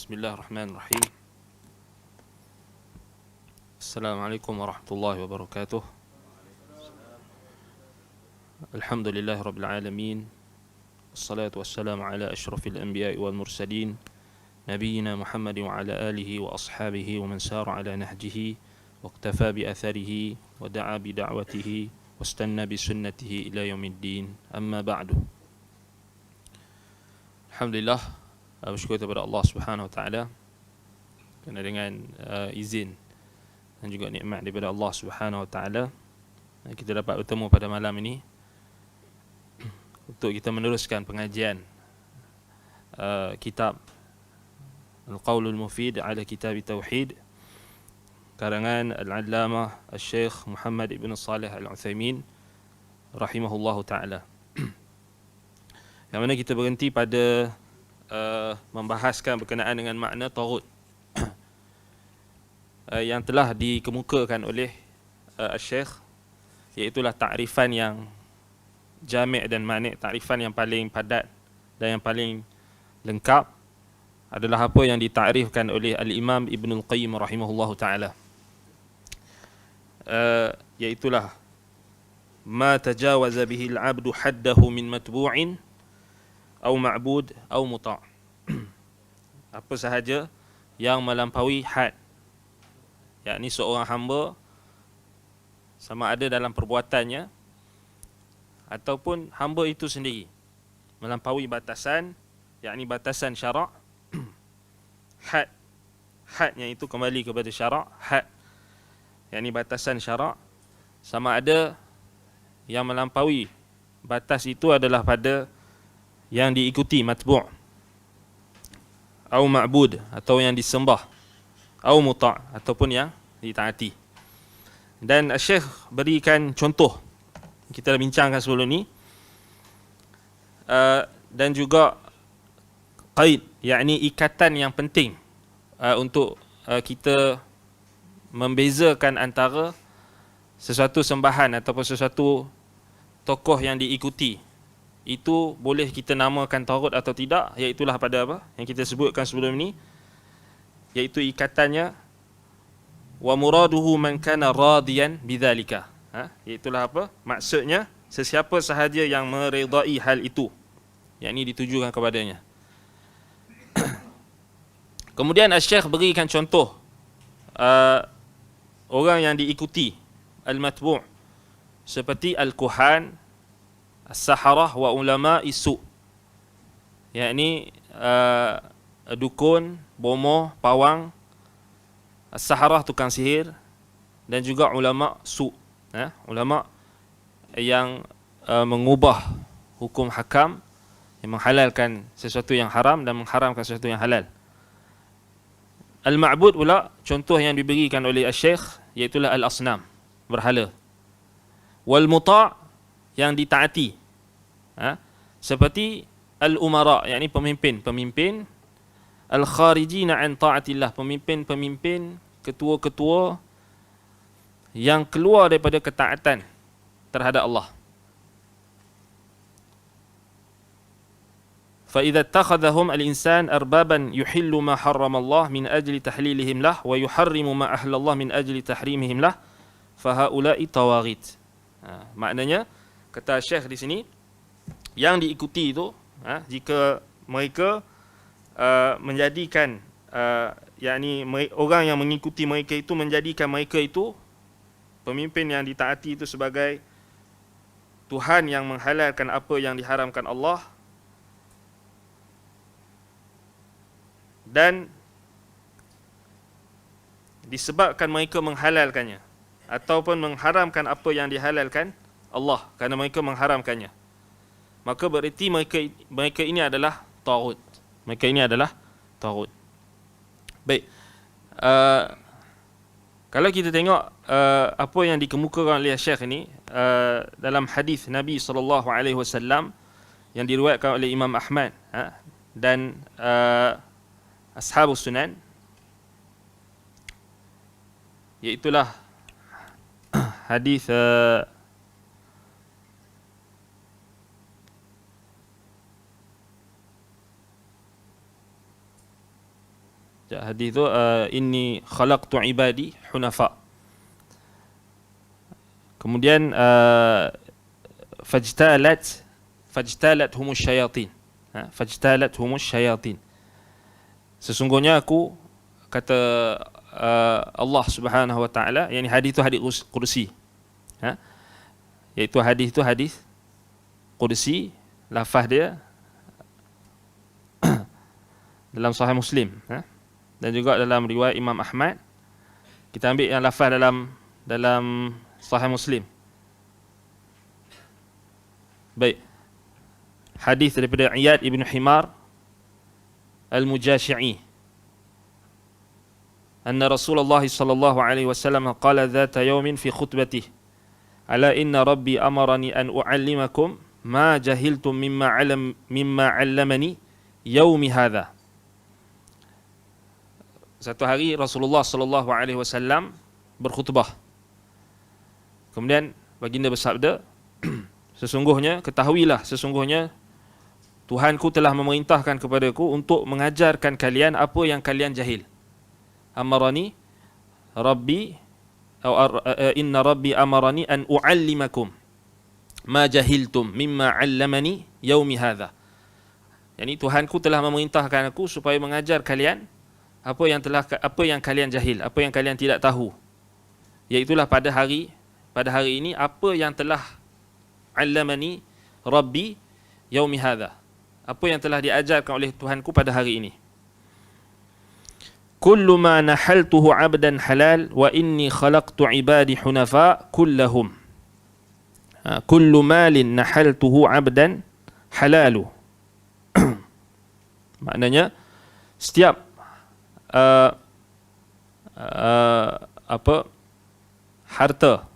Bismillahirrahmanirrahim. Assalamualaikum warahmatullahi wabarakatuh. Alhamdulillahi rabbil alamin. Wassalatu wassalamu ala asyrafil anbiya'i wal mursalin, nabiyyina Muhammadin wa ala alihi wa ashabihi wa man sara ala nahjihi wa iktafa bi atharihi wa da'a bi da'watihi wastanna bi sunnatihi ila yaumiddin. Amma ba'du. Alhamdulillah, bersyukur kepada Allah Subhanahu wa taala kerana dengan izin dan juga nikmat daripada Allah Subhanahu wa taala kita dapat bertemu pada malam ini untuk kita meneruskan pengajian kitab Al-Qaulul Mufid ala Kitab Tauhid karangan Al-Allamah Al-Syekh Muhammad ibn Salih Al-Utsaimin rahimahullahu taala. Yang mana kita berhenti pada membahaskan berkenaan dengan makna taghut yang telah dikemukakan oleh Syekh, iaitulah takrifan yang jami' dan mani', takrifan yang paling padat dan yang paling lengkap adalah apa yang ditakrifkan oleh Al-Imam Ibnul Qayyim rahimahullahu taala, iaitulah ma tajawaza bihi al-'abdu haddahu min matbu'in au ma'bud au muta'. Apa sahaja yang melampaui had, yakni seorang hamba sama ada dalam perbuatannya ataupun hamba itu sendiri melampaui batasan, yakni batasan syarak. Hadnya itu kembali kepada syarak, had yakni batasan syarak, sama ada yang melampaui batas itu adalah pada yang diikuti matbu' au ma'bud atau yang disembah, au muta' ataupun yang ditaati. Dan Syekh berikan contoh, kita dah bincangkan sebelum ni, dan juga qaid, yakni ikatan yang penting untuk kita membezakan antara sesuatu sembahan ataupun sesuatu tokoh yang diikuti itu boleh kita namakan taghut atau tidak, iaitulah pada apa yang kita sebutkan sebelum ni, iaitu ikatannya wa muraduhu man kana radiyan bidzalika, iaitulah apa maksudnya sesiapa sahaja yang meredai hal itu, yakni ditujukan kepadanya. Kemudian Syekh berikan contoh orang yang diikuti al-matbu' seperti al-kuhan, as-saharah wa ulama isu, yakni dukun, bomoh, pawang, as-saharah tukang sihir, dan juga ulama su, ulama yang mengubah hukum hakam, yang menghalalkan sesuatu yang haram dan mengharamkan sesuatu yang halal. Al-ma'bud pula contoh yang diberikan oleh Syekh, iaitulah al-asnam, berhala. Wal muta' yang ditaati, seperti al-umara, yakni pemimpin, al-kharijina an ta'atillah, pemimpin, ketua-ketua yang keluar daripada ketaatan terhadap Allah. Fa idza takhadhahum al-insan arbaban yuhillu ma harrama Allah min ajli tahlilihim lah wa yuharrimu ma ahalla Allah min ajli tahrimihim lah fa haula'i tawaghit. Maknanya kata Syekh di sini, yang diikuti itu, jika mereka menjadikan, yakni orang yang mengikuti mereka itu menjadikan mereka itu, pemimpin yang ditaati itu, sebagai Tuhan yang menghalalkan apa yang diharamkan Allah, dan disebabkan mereka menghalalkannya ataupun mengharamkan apa yang dihalalkan Allah kerana mereka mengharamkannya, maka bererti mereka ini adalah taghut. Mereka ini adalah taghut. Baik, kalau kita tengok apa yang dikemukakan oleh Syekh ini dalam hadis Nabi SAW yang diriwayatkan oleh Imam Ahmad dan Ashabus Sunan, iaitulah hadis Hadis tu inni khalaqtu ibadi hunafa. Kemudian fajtalat humus syayatin. Fajtalat humus syayatin. Sesungguhnya aku, kata Allah Subhanahu wa taala, yakni hadis itu hadis qudsi. Iaitu hadis itu hadis qudsi, lafaz dia dalam Sahih Muslim, dan juga dalam riwayat Imam Ahmad. Kita ambil yang lafaz dalam Sahih Muslim. Baik. Hadis daripada Iyad ibn Himar Al-Mujashi'i, anna Rasulullah sallallahu alaihi wasallam qala dhata yawmin fi khutbatihi, ala inna rabbi amarani an u'allimakum ma jahiltum mimma 'allamani yaumi hadha. Satu hari Rasulullah sallallahu alaihi wasallam berkhutbah. Kemudian baginda bersabda, ketahuilah sesungguhnya Tuhanku telah memerintahkan kepadaku untuk mengajarkan kalian apa yang kalian jahil. Amarani Rabbi, inna Rabbi amarani an u'allimakum ma jahiltum mimma 'allamani yaumi hadha. Yani Tuhanku telah memerintahkan aku supaya mengajar kalian apa yang kalian jahil, apa yang kalian tidak tahu. Iaitulah pada hari ini apa yang telah 'allamani Rabbi yaumi hadha, apa yang telah diajarkan oleh Tuhanku pada hari ini. Kullu ma nahaltuhu 'abdan halal wa inni khalaqtu 'ibadi hunafa kullahum. Kullu malin nahaltuhu 'abdan halalu. Maknanya setiap harta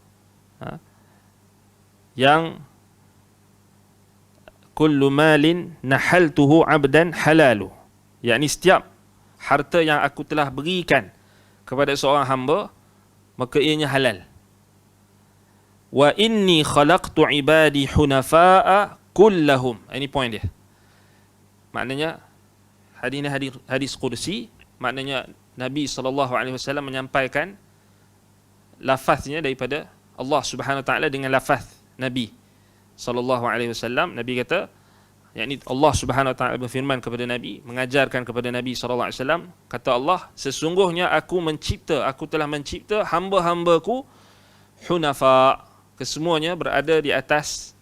yang kullu malin nahaltuhu 'abdan halalu, yakni setiap harta yang aku telah berikan kepada seorang hamba, maka ianya halal. Wa inni khalaqtu ibadi hunafa'a kullahum. Ini point dia. Maknanya hadis ini hadis qudsi, maknanya Nabi SAW menyampaikan lafaznya daripada Allah Subhanahu Wa Taala dengan lafaz Nabi SAW. Nabi kata, yakni Allah Subhanahu Wa Taala berfirman kepada Nabi, mengajarkan kepada Nabi SAW, kata Allah, sesungguhnya aku telah mencipta hamba-hambaku hunafa, kesemuanya berada di atas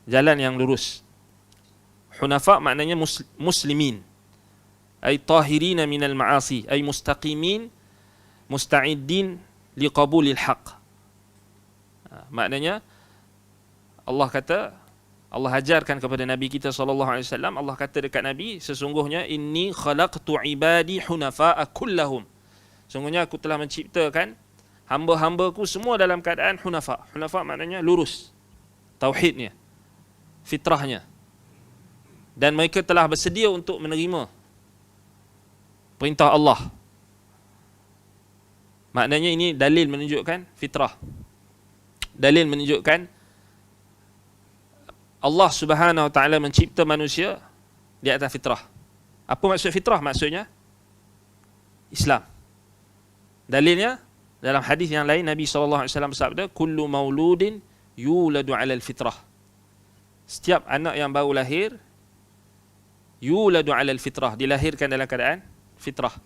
jalan yang lurus. Hunafa maknanya muslimin, ay tahirina minal ma'asi, ay mustaqimin musta'iddin liqabulil haq. Maknanya Allah ajarkan kepada Nabi kita SAW, Allah kata dekat Nabi, sesungguhnya inni khalaqtu ibadi hunafa'a kullahum, sesungguhnya aku telah menciptakan hamba-hambaku semua dalam keadaan hunafa. Hunafa maknanya lurus, tauhidnya, fitrahnya, dan mereka telah bersedia untuk menerima perintah Allah. Maknanya ini dalil menunjukkan fitrah, dalil menunjukkan Allah Subhanahu Wa Taala mencipta manusia di atas fitrah. Apa maksud fitrah? Maksudnya Islam. Dalilnya dalam hadis yang lain, Nabi SAW bersabda, kullu mauludin yuladu ala al-fitrah. Setiap anak yang baru lahir yuladu ala al-fitrah, dilahirkan dalam keadaan fitrah.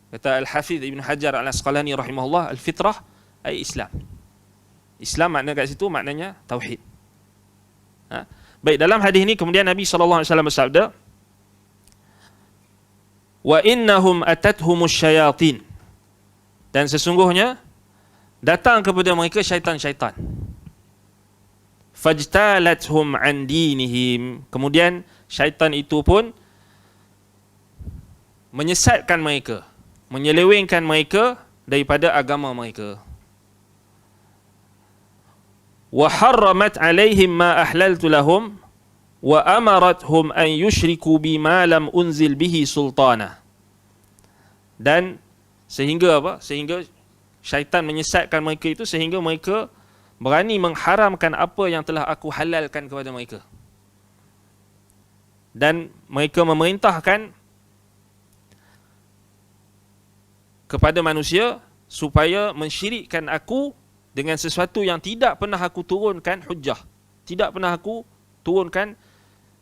Kata Al-Hafiz Ibn Hajar Al-Asqalani rahimahullah, al-fitrah ay Islam. Islam makna kat situ maknanya tauhid. Baik, dalam hadis ini kemudian Nabi SAW bersabda, wa innahum atathumus syayatin, dan sesungguhnya datang kepada mereka syaitan-syaitan. Fajtalathum an dinihim, kemudian syaitan itu pun menyesatkan mereka, menyelewengkan mereka daripada agama mereka. Wa harramat alaihim ma ahlaltu lahum wa amarathum an yushriku bima lam unzil bihi sultana. Dan sehingga syaitan menyesatkan mereka itu sehingga mereka berani mengharamkan apa yang telah aku halalkan kepada mereka. Dan mereka memerintahkan kepada manusia supaya mensyirikkan aku dengan sesuatu yang tidak pernah aku turunkan hujjah, tidak pernah aku turunkan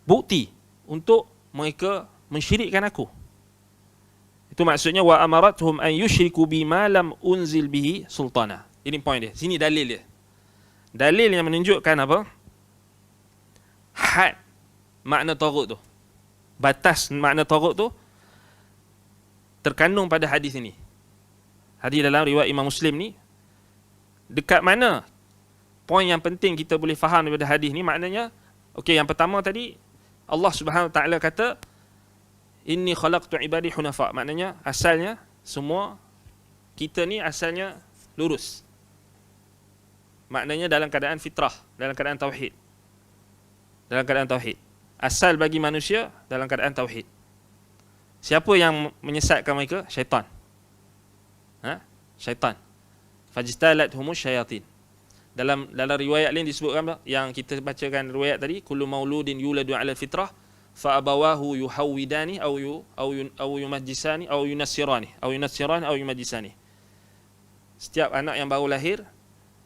bukti untuk mereka mensyirikkan aku. Itu maksudnya wa amarathum an yushriku bima lam unzil bihi sultana. Ini point dia. Sini dalil dia. Dalil yang menunjukkan apa? Had makna taghut tu. Batas makna taghut tu terkandung pada hadis ini. Hadis dalam riwayat Imam Muslim ni, dekat mana poin yang penting kita boleh faham daripada hadis ni? Maknanya, okey, yang pertama tadi Allah Subhanahu Wa Taala kata inni khalaqtu ibadi hunafa. Maknanya asalnya semua kita ni asalnya lurus. Maknanya dalam keadaan fitrah, dalam keadaan tauhid. Dalam keadaan tauhid. Asal bagi manusia dalam keadaan tauhid. Siapa yang menyesatkan mereka? Syaitan. Syaitan. Fajtalathum syayatin. Dalam riwayat lain disebutkan yang kita bacakan riwayat tadi, kullu mauludin yuladu 'ala fitrah fa abawahu yuhawidani aw yumajjisani aw yunassirani aw yumajjisani. Setiap anak yang baru lahir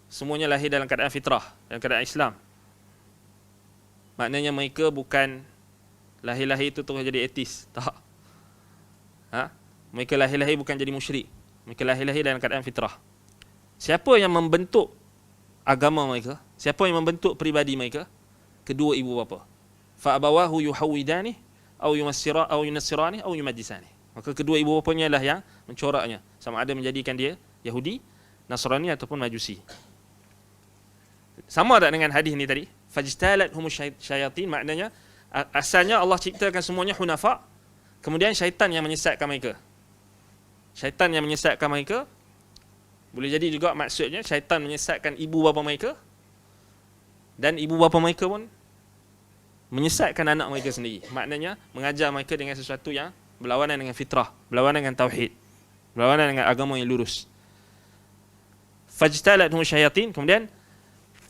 semuanya lahir dalam keadaan fitrah, dalam keadaan Islam. Maknanya mereka bukan lahir-lahir itu terus jadi ateis. Tak. Mereka lahir-lahir bukan jadi musyrik. Mereka lahir-lahir dalam keadaan fitrah. Siapa yang membentuk agama mereka? Siapa yang membentuk peribadi mereka? Kedua ibu bapa. Fa abawahu yuhawidani aw yunassirani aw yumajjisani. Maka kedua ibu bapanya lah yang mencoraknya, sama ada menjadikan dia Yahudi, Nasrani ataupun Majusi. Sama tak dengan hadis ni tadi? Fajtalathum syayatin, maknanya asalnya Allah ciptakan semuanya hunafa, kemudian syaitan yang menyesatkan mereka. Syaitan yang menyesatkan mereka. Boleh jadi juga maksudnya syaitan menyesatkan ibu bapa mereka, dan ibu bapa mereka pun menyesatkan anak mereka sendiri. Maknanya mengajar mereka dengan sesuatu yang berlawanan dengan fitrah, berlawanan dengan tauhid, berlawanan dengan agama yang lurus. Fajtalathum syayatin, kemudian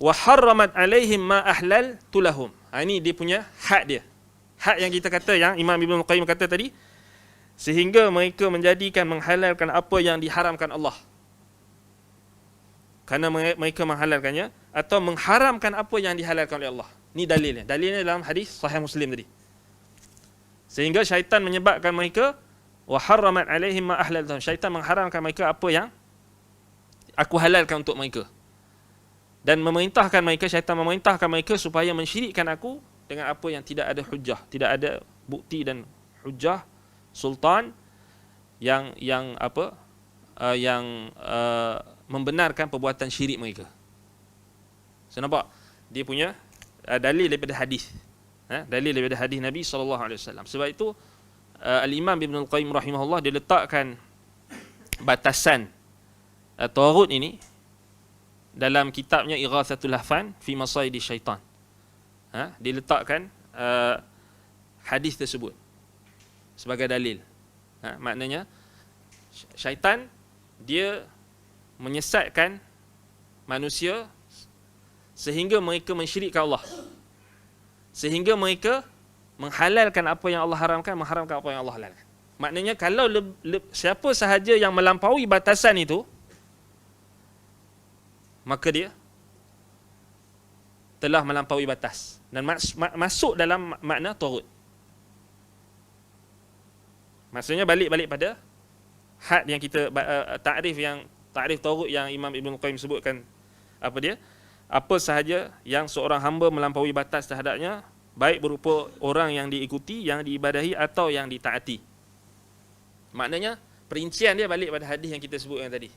wa harramat alaihim ma ahlaltu lahum. Ini dia punya had dia. Had yang kita kata, yang Imam Ibn Qayyim kata tadi, sehingga mereka menjadikan menghalalkan apa yang diharamkan Allah. Kerana mereka menghalalkannya, atau mengharamkan apa yang dihalalkan oleh Allah. Ini dalilnya. Dalilnya dalam hadis Sahih Muslim tadi. Sehingga syaitan menyebabkan mereka wa harramat alaihim ma ahlaltu. Syaitan mengharamkan mereka apa yang aku halalkan untuk mereka. Dan memerintahkan mereka, syaitan memerintahkan mereka supaya mensyirikkan aku dengan apa yang tidak ada hujjah, tidak ada bukti dan hujjah, sultan yang membenarkan perbuatan syirik mereka. So nampak dia punya dalil daripada hadis. Dalil daripada hadis Nabi SAW. Sebab itu Al-Imam Ibn Qayyim rahimahullah, dia letakkan batasan taghut ini dalam kitabnya Ighathatul Lahfan fi Masaidi Syaitan. Dia letakkan hadis tersebut sebagai dalil. Maknanya syaitan dia menyesatkan manusia sehingga mereka mensyirikkan Allah, sehingga mereka menghalalkan apa yang Allah haramkan, mengharamkan apa yang Allah halalkan. Maknanya kalau siapa sahaja yang melampaui batasan itu, maka dia telah melampaui batas dan masuk dalam makna taghut. Maksudnya balik pada had yang kita takrif taghut yang Imam Ibn Qayyim sebutkan. Apa dia? Apa sahaja yang seorang hamba melampaui batas terhadapnya, baik berupa orang yang diikuti, yang diibadahi atau yang ditaati. Maknanya perincian dia balik pada hadis yang kita sebutkan tadi.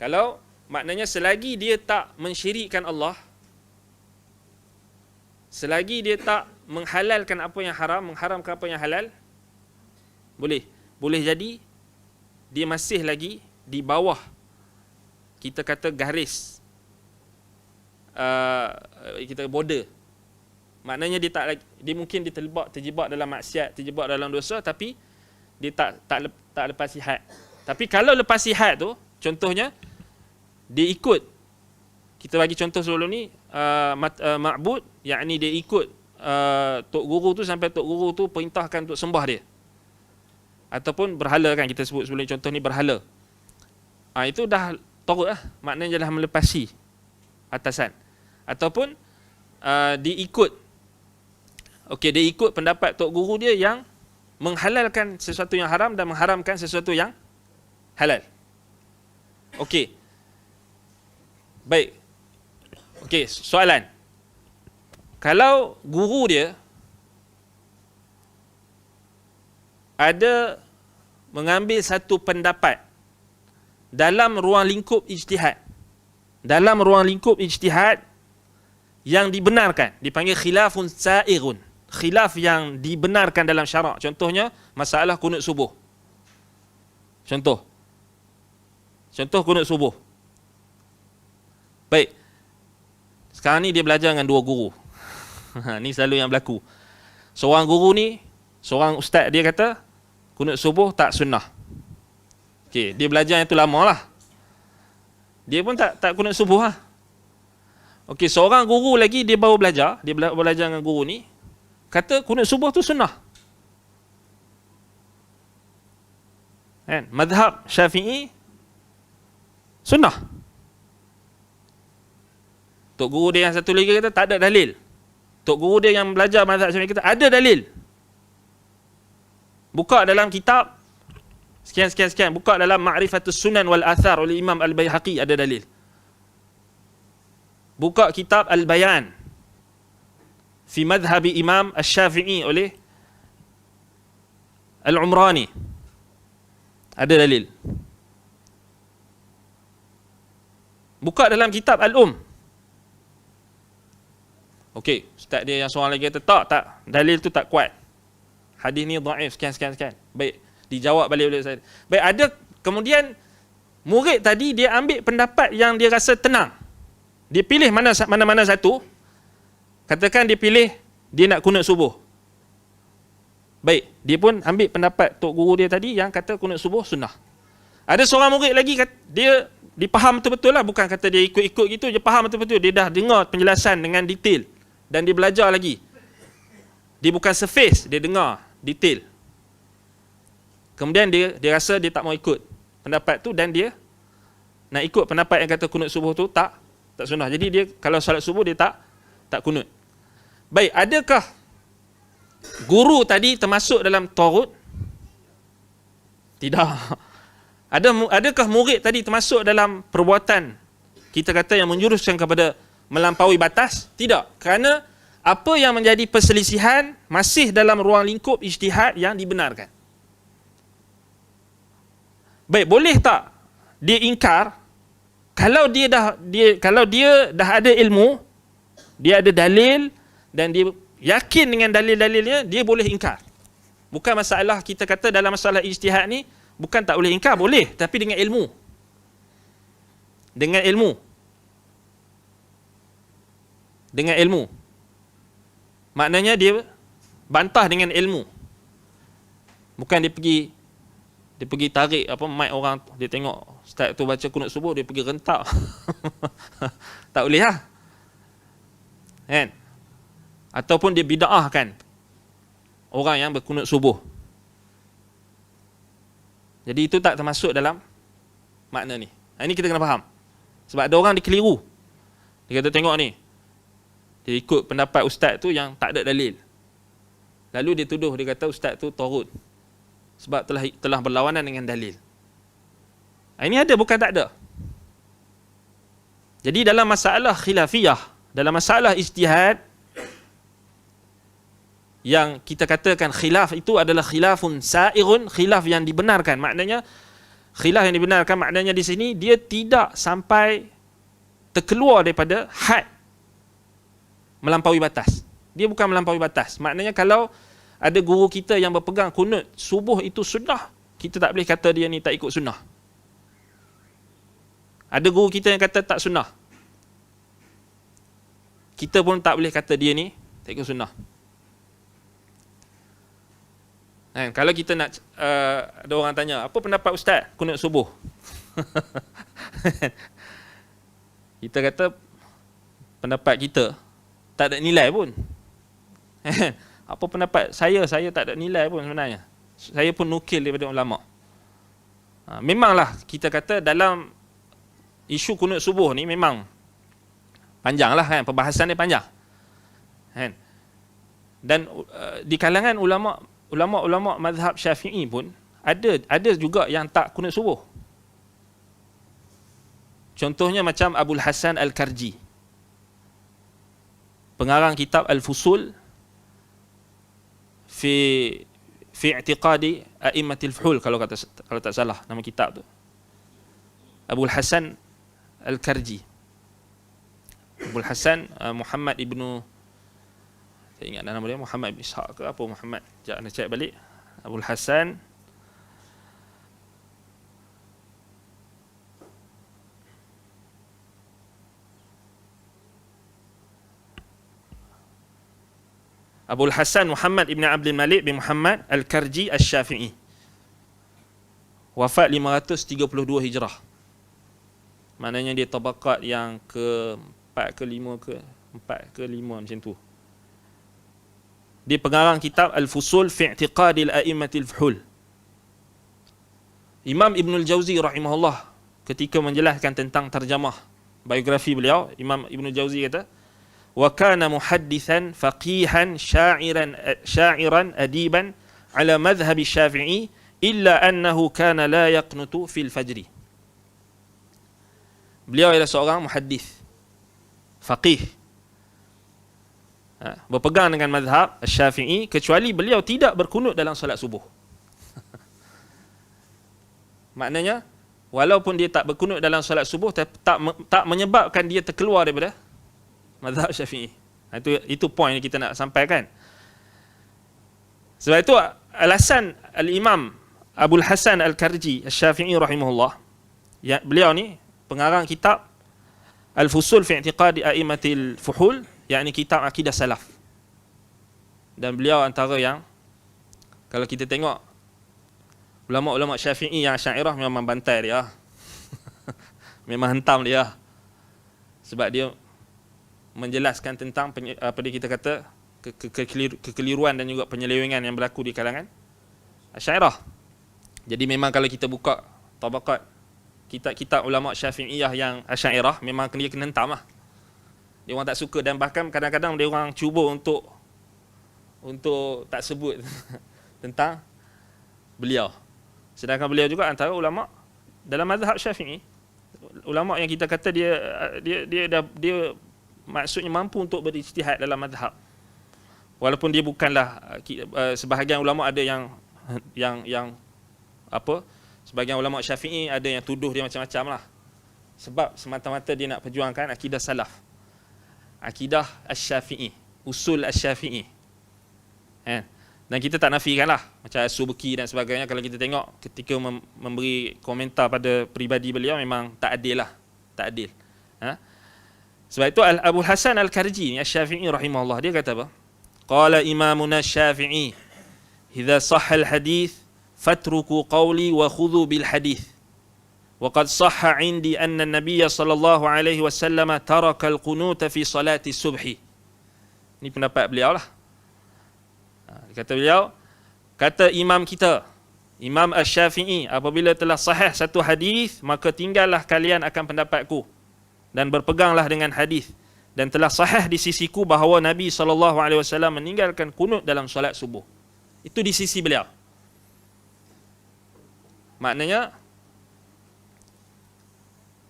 Kalau maknanya selagi dia tak mensyirikkan Allah, selagi dia tak menghalalkan apa yang haram, mengharamkan apa yang halal, boleh jadi dia masih lagi di bawah, kita kata garis, kita border. Maknanya dia mungkin dia terjebak dalam maksiat, terjebak dalam dosa, tapi dia tak lepasi had. Tapi kalau lepasi had tu, contohnya dia ikut, kita bagi contoh sebelum ni, ma'bud, yakni dia ikut tok guru tu sampai tok guru tu perintahkan untuk sembah dia. ataupun berhala kan, kita sebut sebelum contoh ni berhala. Itu dah taurut lah, maknanya dah melepasi atasan. Ataupun dia ikut, okey, dia ikut pendapat tok guru dia yang menghalalkan sesuatu yang haram dan mengharamkan sesuatu yang halal. Okey. Baik. Okey, soalan. Kalau guru dia ada mengambil satu pendapat dalam ruang lingkup ijtihad, dalam ruang lingkup ijtihad yang dibenarkan, dipanggil khilafun sa'irun, khilaf yang dibenarkan dalam syarak. Contohnya masalah kunut subuh. Contoh kunut subuh. Baik. Sekarang ni dia belajar dengan dua guru. Ni selalu yang berlaku. Seorang guru ni, seorang ustaz, dia kata kunut subuh tak sunnah. Okey, dia belajar yang tu lama lah. Dia pun tak kunut subuh lah. Okey, seorang guru lagi dia baru belajar, dia belajar dengan guru ni, kata kunut subuh tu sunnah. Kan? Mazhab Syafi'i sunnah. Tok guru dia yang satu lagi kata tak ada dalil. Tok guru dia yang belajar mazhab Syafi'i kata ada dalil. Buka dalam kitab sekian. Buka dalam Ma'rifatus Sunan wal Athar oleh Imam Al-Baihaqi, ada dalil. Buka kitab Al-Bayan fi madhhabi Imam Asy-Syafi'i oleh Al-Umrani, ada dalil. Buka dalam kitab Al-Um. Okey, ustaz dia yang seorang lagi kata tak, dalil tu tak kuat. Hadis ni dhaif sekian. Baik, dijawab balik oleh saya. Baik, ada kemudian murid tadi dia ambil pendapat yang dia rasa tenang. Dia pilih mana-mana satu. Katakan dia pilih dia nak kunut subuh. Baik, dia pun ambil pendapat tok guru dia tadi yang kata kunut subuh sunnah. Ada seorang murid lagi dia faham betul-betul lah, bukan kata dia ikut-ikut gitu, dia faham betul-betul, dia dah dengar penjelasan dengan detail dan dia belajar lagi. Dia bukan surface, dia dengar detail. Kemudian dia rasa dia tak mau ikut pendapat tu dan dia nak ikut pendapat yang kata kunut subuh tu tak sunnah. Jadi dia kalau solat subuh dia tak kunut. Baik, adakah guru tadi termasuk dalam taurut? Tidak. Adakah murid tadi termasuk dalam perbuatan kita kata yang menjuruskan kepada melampaui batas? Tidak. Kerana apa yang menjadi perselisihan masih dalam ruang lingkup ijtihad yang dibenarkan. Baik, boleh tak dia ingkar kalau dia dah ada ilmu, dia ada dalil dan dia yakin dengan dalil-dalilnya, dia boleh ingkar. Bukan masalah kita kata dalam masalah ijtihad ni bukan tak boleh ingkar, boleh, tapi dengan ilmu. Dengan ilmu. Maknanya dia bantah dengan ilmu. Bukan dia pergi tarik mic orang, dia tengok ustaz tu baca kunut subuh, dia pergi rentak. Tak boleh lah. Kan? Ataupun dia bid'ahkan orang yang berkunut subuh. Jadi itu tak termasuk dalam makna ni. Ini kita kena faham. Sebab ada orang dia keliru. Dia kata tengok ni, dia ikut pendapat ustaz tu yang tak ada dalil. Lalu dia tuduh, dia kata ustaz tu taurut sebab telah berlawanan dengan dalil. Ini ada, bukan tak ada. Jadi dalam masalah khilafiyah, dalam masalah ijtihad, yang kita katakan khilaf itu adalah khilafun sa'irun, khilaf yang dibenarkan. Maknanya khilaf yang dibenarkan maknanya di sini dia tidak sampai terkeluar daripada had melampaui batas. Dia bukan melampaui batas. Maknanya kalau ada guru kita yang berpegang kunut subuh itu sunnah, kita tak boleh kata dia ni tak ikut sunnah. Ada guru kita yang kata tak sunnah, kita pun tak boleh kata dia ni tak ikut sunnah. Kalau kita nak ada orang tanya, apa pendapat ustaz kunut subuh? Kita kata pendapat kita tak ada nilai pun. Apa pendapat saya tak ada nilai pun sebenarnya. saya pun nukil daripada ulama. Memanglah kita kata dalam isu kunut subuh ni memang panjang lah kan, perbahasan dia panjang kan. Dan di kalangan ulama mazhab Syafi'i pun ada juga yang tak kunut subuh. Contohnya macam Abul Hasan Al-Karji, pengarang kitab Al-Fusul fi i'tiqadi a'immatil fuhul, kalau tak salah nama kitab tu. Abul Hasan Al-Karji, Abul Hasan Muhammad ibnu, saya ingat nama dia Muhammad ibn Ishaq ke apa Muhammad, sekejap nak check balik. Abul Hasan Abul Hasan Muhammad ibn Abdul Malik bin Muhammad Al-Karji Al-Syafi'i, wafat 532 Hijrah. Maknanya dia tabaqat yang ke-4 ke-5 ke-5 macam tu. Dia pengarang kitab Al-Fusul fi i'tiqadil a'immatil fuhul. Imam Ibn al-Jauzi rahimahullah ketika menjelaskan tentang terjemah biografi beliau, Imam Ibn al-Jauzi kata, wa kana muhaddithan faqihan sya'iran adiban ala madhhab Syafi'i illa annahu kana la yaqnutu fil fajri. Beliau adalah seorang muhaddis, faqih, berpegang dengan mazhab Syafi'i, kecuali beliau tidak berkunut dalam solat subuh. Maknanya walaupun dia tak berkunut dalam solat subuh, tak menyebabkan dia terkeluar daripada mazhab Syafi'i. Itu poin yang kita nak sampaikan. Sebab itu alasan Al-Imam Abul Hasan Al-Karji Al-Syafi'i rahimahullah, beliau ni pengarang kitab Al-Fusul fi i'tiqadi a'immatil fuhul, yakni kitab akidah salaf. Dan beliau antara yang, kalau kita tengok ulama-ulama Syafi'i yang Asy'ariyah memang bantai dia. Memang hentam dia. Sebab dia menjelaskan tentang apa dia kita kata kekeliruan dan juga penyelewengan yang berlaku di kalangan Asy'ariyah. Jadi memang kalau kita buka tabaqat kitab-kitab ulama Syafi'iyah yang Asy'ariyah, memang dia kena hentam lah. Dia orang tak suka, dan bahkan kadang-kadang dia orang cuba untuk tak sebut tentang beliau. Sedangkan beliau juga antara ulama dalam mazhab Syafi'i, ulama yang kita kata dia maksudnya mampu untuk berijtihad dalam mazhab. Walaupun dia bukanlah sebahagian ulama ada yang apa, sebahagian ulama Syafi'i ada yang tuduh dia macam-macam lah. Sebab semata-mata dia nak perjuangkan akidah salaf, akidah Asy-Syafi'i, usul Asy-Syafi'i. Dan kita tak nafikan lah, macam As-Subki dan sebagainya, kalau kita tengok ketika memberi komentar pada peribadi beliau, memang tak adil lah, tak adil. Sebab itu Abu Hasan Al-Karji Asy-Syafi'i rahimahullah, dia kata apa? Qala imamuna Syafi'i, idza sahha al-hadith fatruku qawli wa khudhu bil hadith. Wa qad sahha 'indi anna an-nabiy sallallahu alaihi wasallam taraka al-qunut fi salati subhi. Ini pendapat beliau lah. Kata beliau, kata imam kita, Imam Asy-Syafi'i, apabila telah sahih satu hadis, maka tinggallah kalian akan pendapatku dan berpeganglah dengan hadis, dan telah sahih di sisiku bahawa Nabi SAW meninggalkan kunut dalam solat subuh. Itu di sisi beliau. Maknanya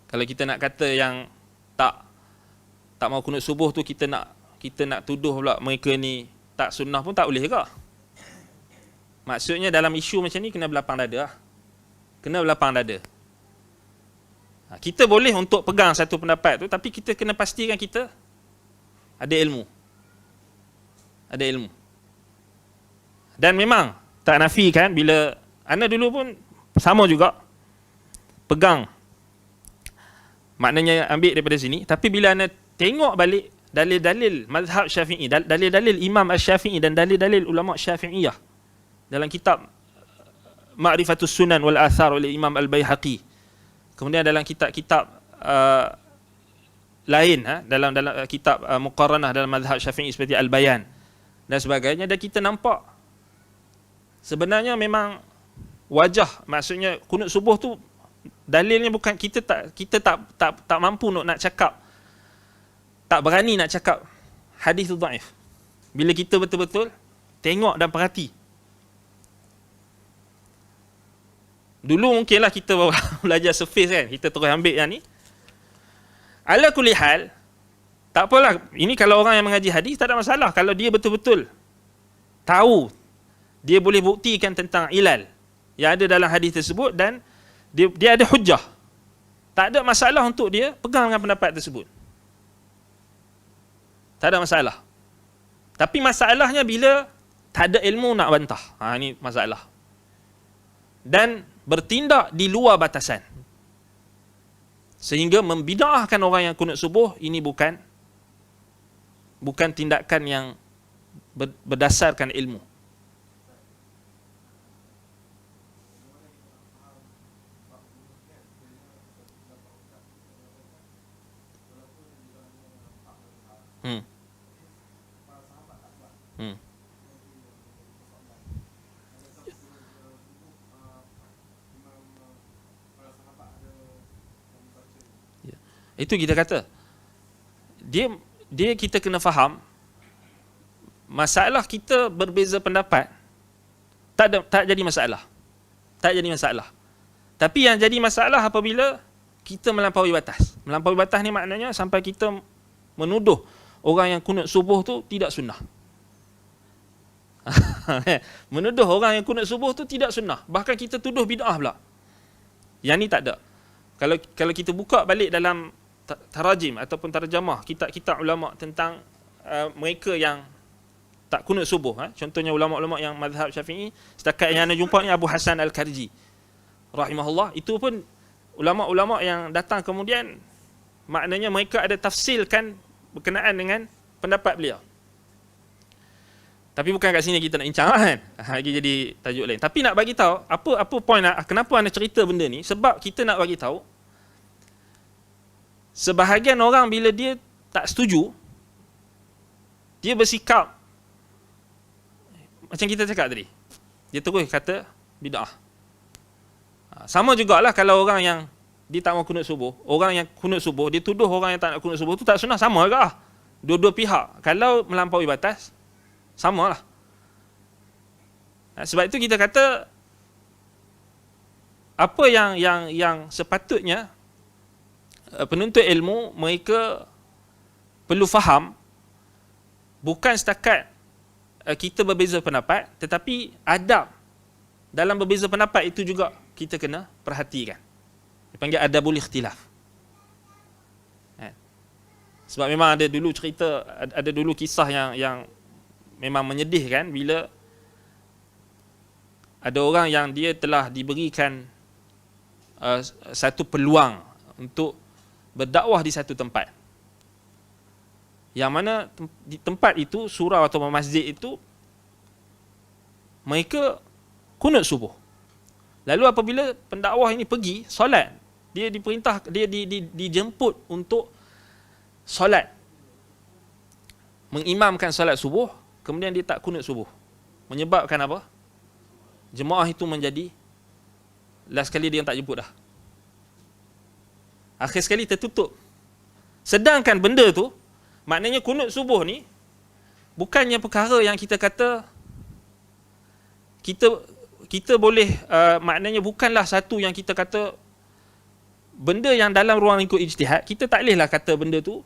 kalau kita nak kata yang tak mau kunut subuh tu, kita nak tuduh pula mereka ni tak sunnah pun tak boleh ke? Maksudnya dalam isu macam ni kena berlapang dada lah. Kena berlapang dada. Kita boleh untuk pegang satu pendapat tu, tapi kita kena pastikan kita ada ilmu. Ada ilmu. Dan memang tak nafikan, bila ana dulu pun sama juga pegang, maknanya ambil daripada sini, tapi bila ana tengok balik dalil-dalil mazhab Syafi'i, dalil-dalil Imam Asy-Syafi'i dan dalil-dalil ulama Syafi'iyah dalam kitab Ma'rifatus Sunan wal Athar oleh Imam Al-Baihaqi, kemudian dalam kitab-kitab lain, dalam kitab muqarranah dalam mazhab Syafi'i seperti Al-Bayan dan sebagainya, dan kita nampak sebenarnya memang wajah, maksudnya kunut subuh tu dalilnya bukan kita tak mampu nak cakap, tak berani nak cakap hadis tu dhaif. Bila kita betul-betul tengok dan perhati. Dulu mungkinlah kita belajar surface kan, kita terus ambil yang ni. Ala kulli hal, tak apalah. Ini kalau orang yang mengaji hadis tak ada masalah. Kalau dia betul-betul tahu, dia boleh buktikan tentang ilal yang ada dalam hadis tersebut dan dia ada hujjah, tak ada masalah untuk dia pegang dengan pendapat tersebut. Tak ada masalah. Tapi masalahnya bila tak ada ilmu nak bantah. Ini masalah. Dan bertindak di luar batasan, sehingga membid'ahkan orang yang kunut subuh. Ini bukan tindakan yang berdasarkan ilmu. Itu kita kata dia kita kena faham masalah kita berbeza pendapat tak jadi masalah. Tak jadi masalah. Tapi yang jadi masalah apabila kita melampaui batas. Melampaui batas ni maknanya sampai kita menuduh orang yang kunut subuh tu tidak sunnah. Menuduh orang yang kunut subuh tu tidak sunnah. Bahkan kita tuduh bid'ah pula. Yang ni tak ada. Kalau kita buka balik dalam tarajim ataupun tarjamah kitab-kitab ulama tentang mereka yang tak kunut subuh, contohnya ulama-ulama yang mazhab Syafi'i, setakat yang anda jumpa ni Abu Hasan Al-Khariji rahimahullah, itu pun ulama-ulama yang datang kemudian, maknanya mereka ada tafsilkan berkenaan dengan pendapat beliau. Tapi bukan kat sini kita nak bincang kan, lagi jadi tajuk lain. Tapi nak bagi tahu apa point, kenapa anda cerita benda ni, sebab kita nak bagi tahu sebahagian orang bila dia tak setuju, dia bersikap macam kita cakap tadi, dia terus kata bid'ah. Sama jugalah kalau orang yang dia tak mau kunut subuh, orang yang kunut subuh, dia tuduh orang yang tak nak kunut subuh tu tak sunnah, sama juga. Dua-dua pihak kalau melampaui batas, samalah. Sebab itu kita kata apa yang sepatutnya penuntut ilmu mereka perlu faham, bukan setakat kita berbeza pendapat, tetapi adab dalam berbeza pendapat itu juga kita kena perhatikan. Dipanggil adabul ikhtilaf. Sebab memang ada dulu cerita, ada dulu kisah yang memang menyedihkan, bila ada orang yang dia telah diberikan satu peluang untuk berdakwah di satu tempat, yang mana di tempat itu, surau atau masjid itu, mereka kunut subuh. Lalu apabila pendakwah ini pergi solat, dia diperintah, dia dijemput untuk solat, mengimamkan solat subuh, kemudian dia tak kunut subuh. Menyebabkan apa? Jemaah itu menjadi last kali dia tak jemput dah. Akhir sekali tertutup. Sedangkan benda tu, maknanya kunut subuh ni bukannya perkara yang kita kata kita boleh, maknanya bukanlah satu yang kita kata benda yang dalam ruang lingkup ijtihad, kita tak bolehlah kata benda tu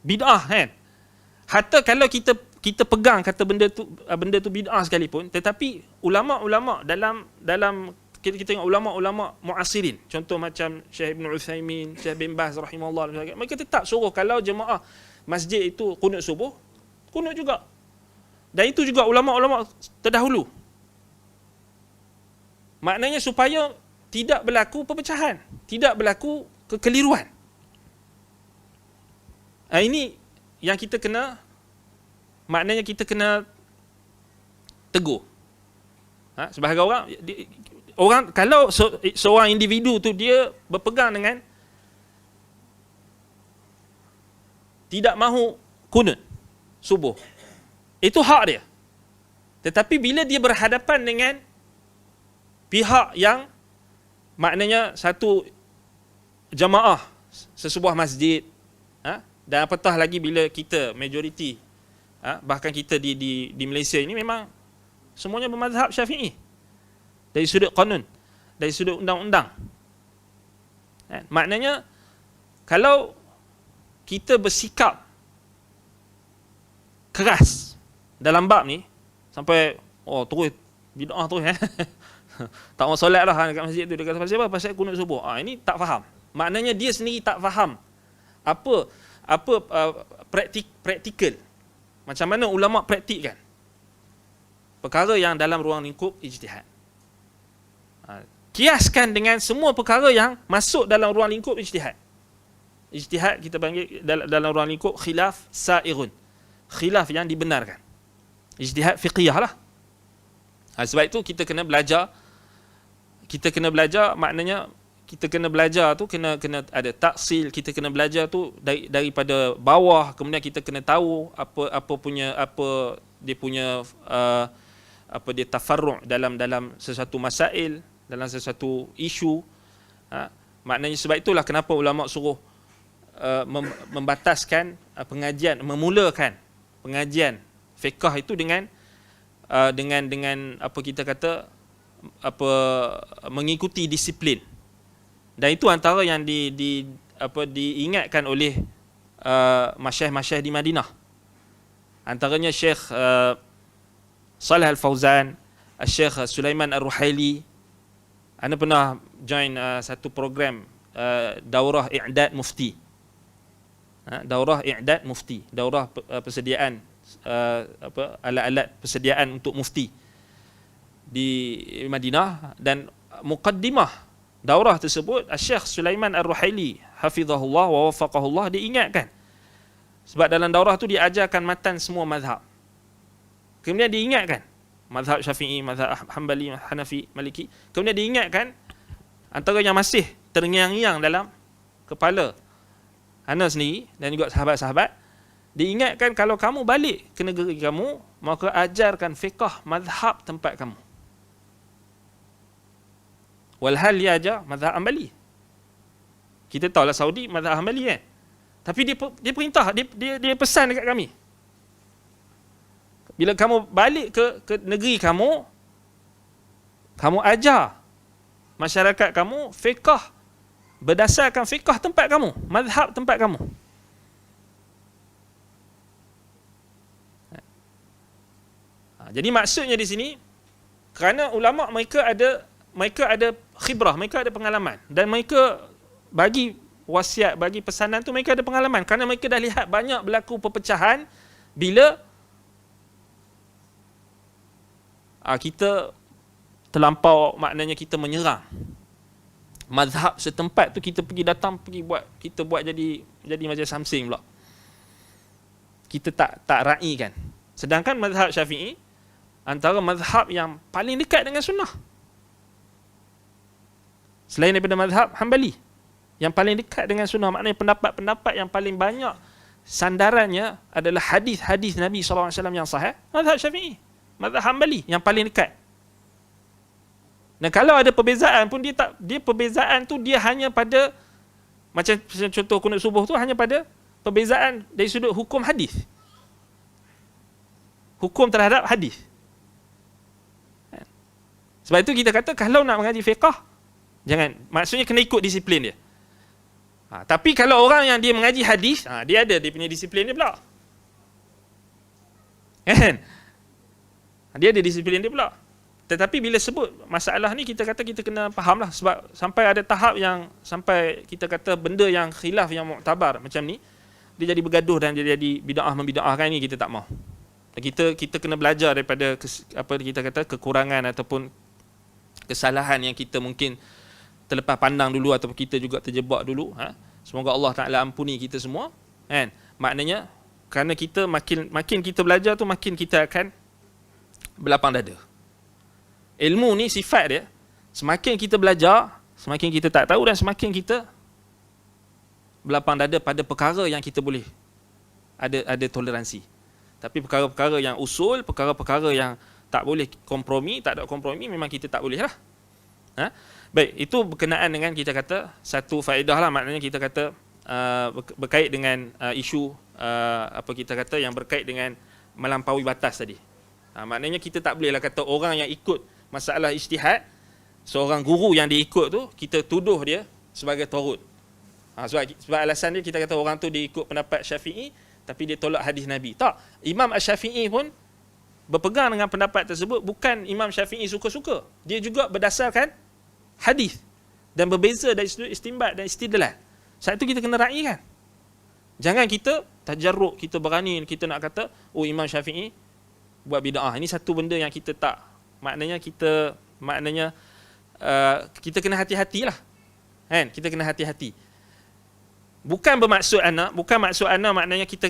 bid'ah kan. Hatta kalau kita pegang kata benda tu bid'ah sekalipun, tetapi ulama-ulama dalam kita tengok ulama-ulama muasirin, contoh macam Syekh Ibn Uthaymin, Syekh bin Baz rahimahullah, mereka tetap suruh kalau jemaah masjid itu kunut subuh, kunut juga. Dan itu juga ulama-ulama terdahulu. Maknanya supaya tidak berlaku perpecahan, tidak berlaku kekeliruan. Ini yang kita kena, maknanya kita kena tegur. Sebahagian orang kalau seorang individu tu dia berpegang dengan tidak mahu kunut subuh, itu hak dia. Tetapi bila dia berhadapan dengan pihak yang maknanya satu jamaah, sesebuah masjid, dan apatah lagi bila kita majoriti, bahkan kita di Malaysia ini memang semuanya bermazhab Syafi'i dari sudut qanun, dari sudut undang-undang. Maknanya kalau kita bersikap keras dalam bab ni sampai terus bid'ah terus tak mau solat lah dekat masjid tu, dia kata pasal apa? Pasal kunut subuh. Ini tak faham. Maknanya dia sendiri tak faham apa praktikal, macam mana ulama praktikkan perkara yang dalam ruang lingkup ijtihad. Kiaskan dengan semua perkara yang masuk dalam ruang lingkup ijtihad. Ijtihad kita panggil dalam ruang lingkup khilaf sa'irun, khilaf yang dibenarkan. Ijtihad fiqhiyah lah. Sebab itu kita kena belajar. Kita kena belajar, maknanya kita kena belajar tu kena ada taksil. Kita kena belajar tu daripada bawah, kemudian kita kena tahu apa dia tafarru' dalam sesuatu masail, dalam sesuatu isu. Maknanya sebab itulah kenapa ulama suruh membataskan pengajian, memulakan pengajian fiqh itu dengan apa kita kata, mengikuti disiplin. Dan itu antara yang diingatkan oleh masyayikh-masyayikh di Madinah. Antaranya Syekh Salih Al-Fauzan, Syekh Sulaiman Ar-Ruhaili. Ana pernah join satu program daurah i'dad mufti. Daurah i'dad mufti, daurah persediaan alat-alat persediaan untuk mufti di Madinah. Dan muqaddimah daurah tersebut Syekh Sulaiman Ar-Ruhaili hafizahullah wa wafaqahullah diingatkan, sebab dalam daurah tu dia ajarkan matan semua mazhab. Kemudian diingatkan mazhab Syafi'i, mazhab Hanbali, Hanafi, Maliki. Kemudian diingatkan antara yang masih terngiang-ngiang dalam kepala ana sendiri dan juga sahabat-sahabat, diingatkan kalau kamu balik ke negeri kamu, maka ajarkan fiqh mazhab tempat kamu. Walhal dia ajar mazhab Hanbali. Kita tahulah Saudi mazhab Hanbali kan. Tapi dia perintah, dia pesan dekat kami, bila kamu balik ke negeri kamu, kamu ajar masyarakat kamu fiqh berdasarkan fiqh tempat kamu, mazhab tempat kamu. Jadi maksudnya di sini, kerana ulama mereka ada khibrah, mereka ada pengalaman, dan mereka bagi wasiat, bagi pesanan tu mereka ada pengalaman, kerana mereka dah lihat banyak berlaku perpecahan bila kita terlampau, maknanya kita menyerang mazhab setempat tu, kita pergi datang, kita buat jadi macam samsing pula. Kita tak raikan. Sedangkan mazhab Syafi'i antara mazhab yang paling dekat dengan sunnah. Selain daripada mazhab Hanbali, yang paling dekat dengan sunnah, maknanya pendapat-pendapat yang paling banyak sandarannya adalah hadis-hadis Nabi SAW yang sahih, mazhab Syafi'i. Mazhab Hanbali yang paling dekat. Dan kalau ada perbezaan pun, perbezaan tu dia hanya pada, macam contoh kunut subuh tu, hanya pada perbezaan dari sudut hukum hadis, hukum terhadap hadis. Sebab itu kita kata kalau nak mengaji fiqh, jangan, maksudnya kena ikut disiplin dia. Tapi kalau orang yang dia mengaji hadis, dia ada dia punya disiplin dia pula, kan? Dia ada disiplin dia pula. Tetapi bila sebut masalah ni, kita kata kita kena faham lah, sebab sampai ada tahap yang sampai kita kata benda yang khilaf, yang muktabar macam ni, dia jadi bergaduh dan dia jadi bid'ah membid'ahkan, ni kita tak mau. Kita kena belajar daripada kita kata kekurangan ataupun kesalahan yang kita mungkin terlepas pandang dulu, ataupun kita juga terjebak dulu. Semoga Allah Ta'ala ampuni kita semua, kan? Maknanya kerana kita makin kita belajar tu, makin kita akan berlapang dada. Ilmu ni sifat dia, semakin kita belajar, semakin kita tak tahu, dan semakin kita berlapang dada pada perkara yang kita boleh ada toleransi. Tapi perkara-perkara yang usul, perkara-perkara yang tak boleh kompromi, tak ada kompromi, memang kita tak boleh lah. Baik, itu berkenaan dengan kita kata satu faedah lah, maknanya kita kata berkait dengan isu apa kita kata yang berkait dengan melampaui batas tadi. Maknanya kita tak bolehlah kata orang yang ikut masalah ijtihad, seorang guru yang dia ikut tu, kita tuduh dia sebagai taghut. Sebab alasan dia kita kata orang tu dia ikut pendapat Syafi'i tapi dia tolak hadis Nabi. Tak, Imam Asy-Syafi'i pun berpegang dengan pendapat tersebut, bukan Imam Syafi'i suka-suka. Dia juga berdasarkan hadis dan berbeza dari sudut istinbat dan istidlal. Saat itu kita kena raikan. Jangan kita tajarruk, kita berani kita nak kata oh Imam Syafi'i buat bid'ah. Ini satu benda yang kita tak, maknanya kita kita kena hati-hatilah. Kan? Kita kena hati-hati. Bukan maksud ana maknanya kita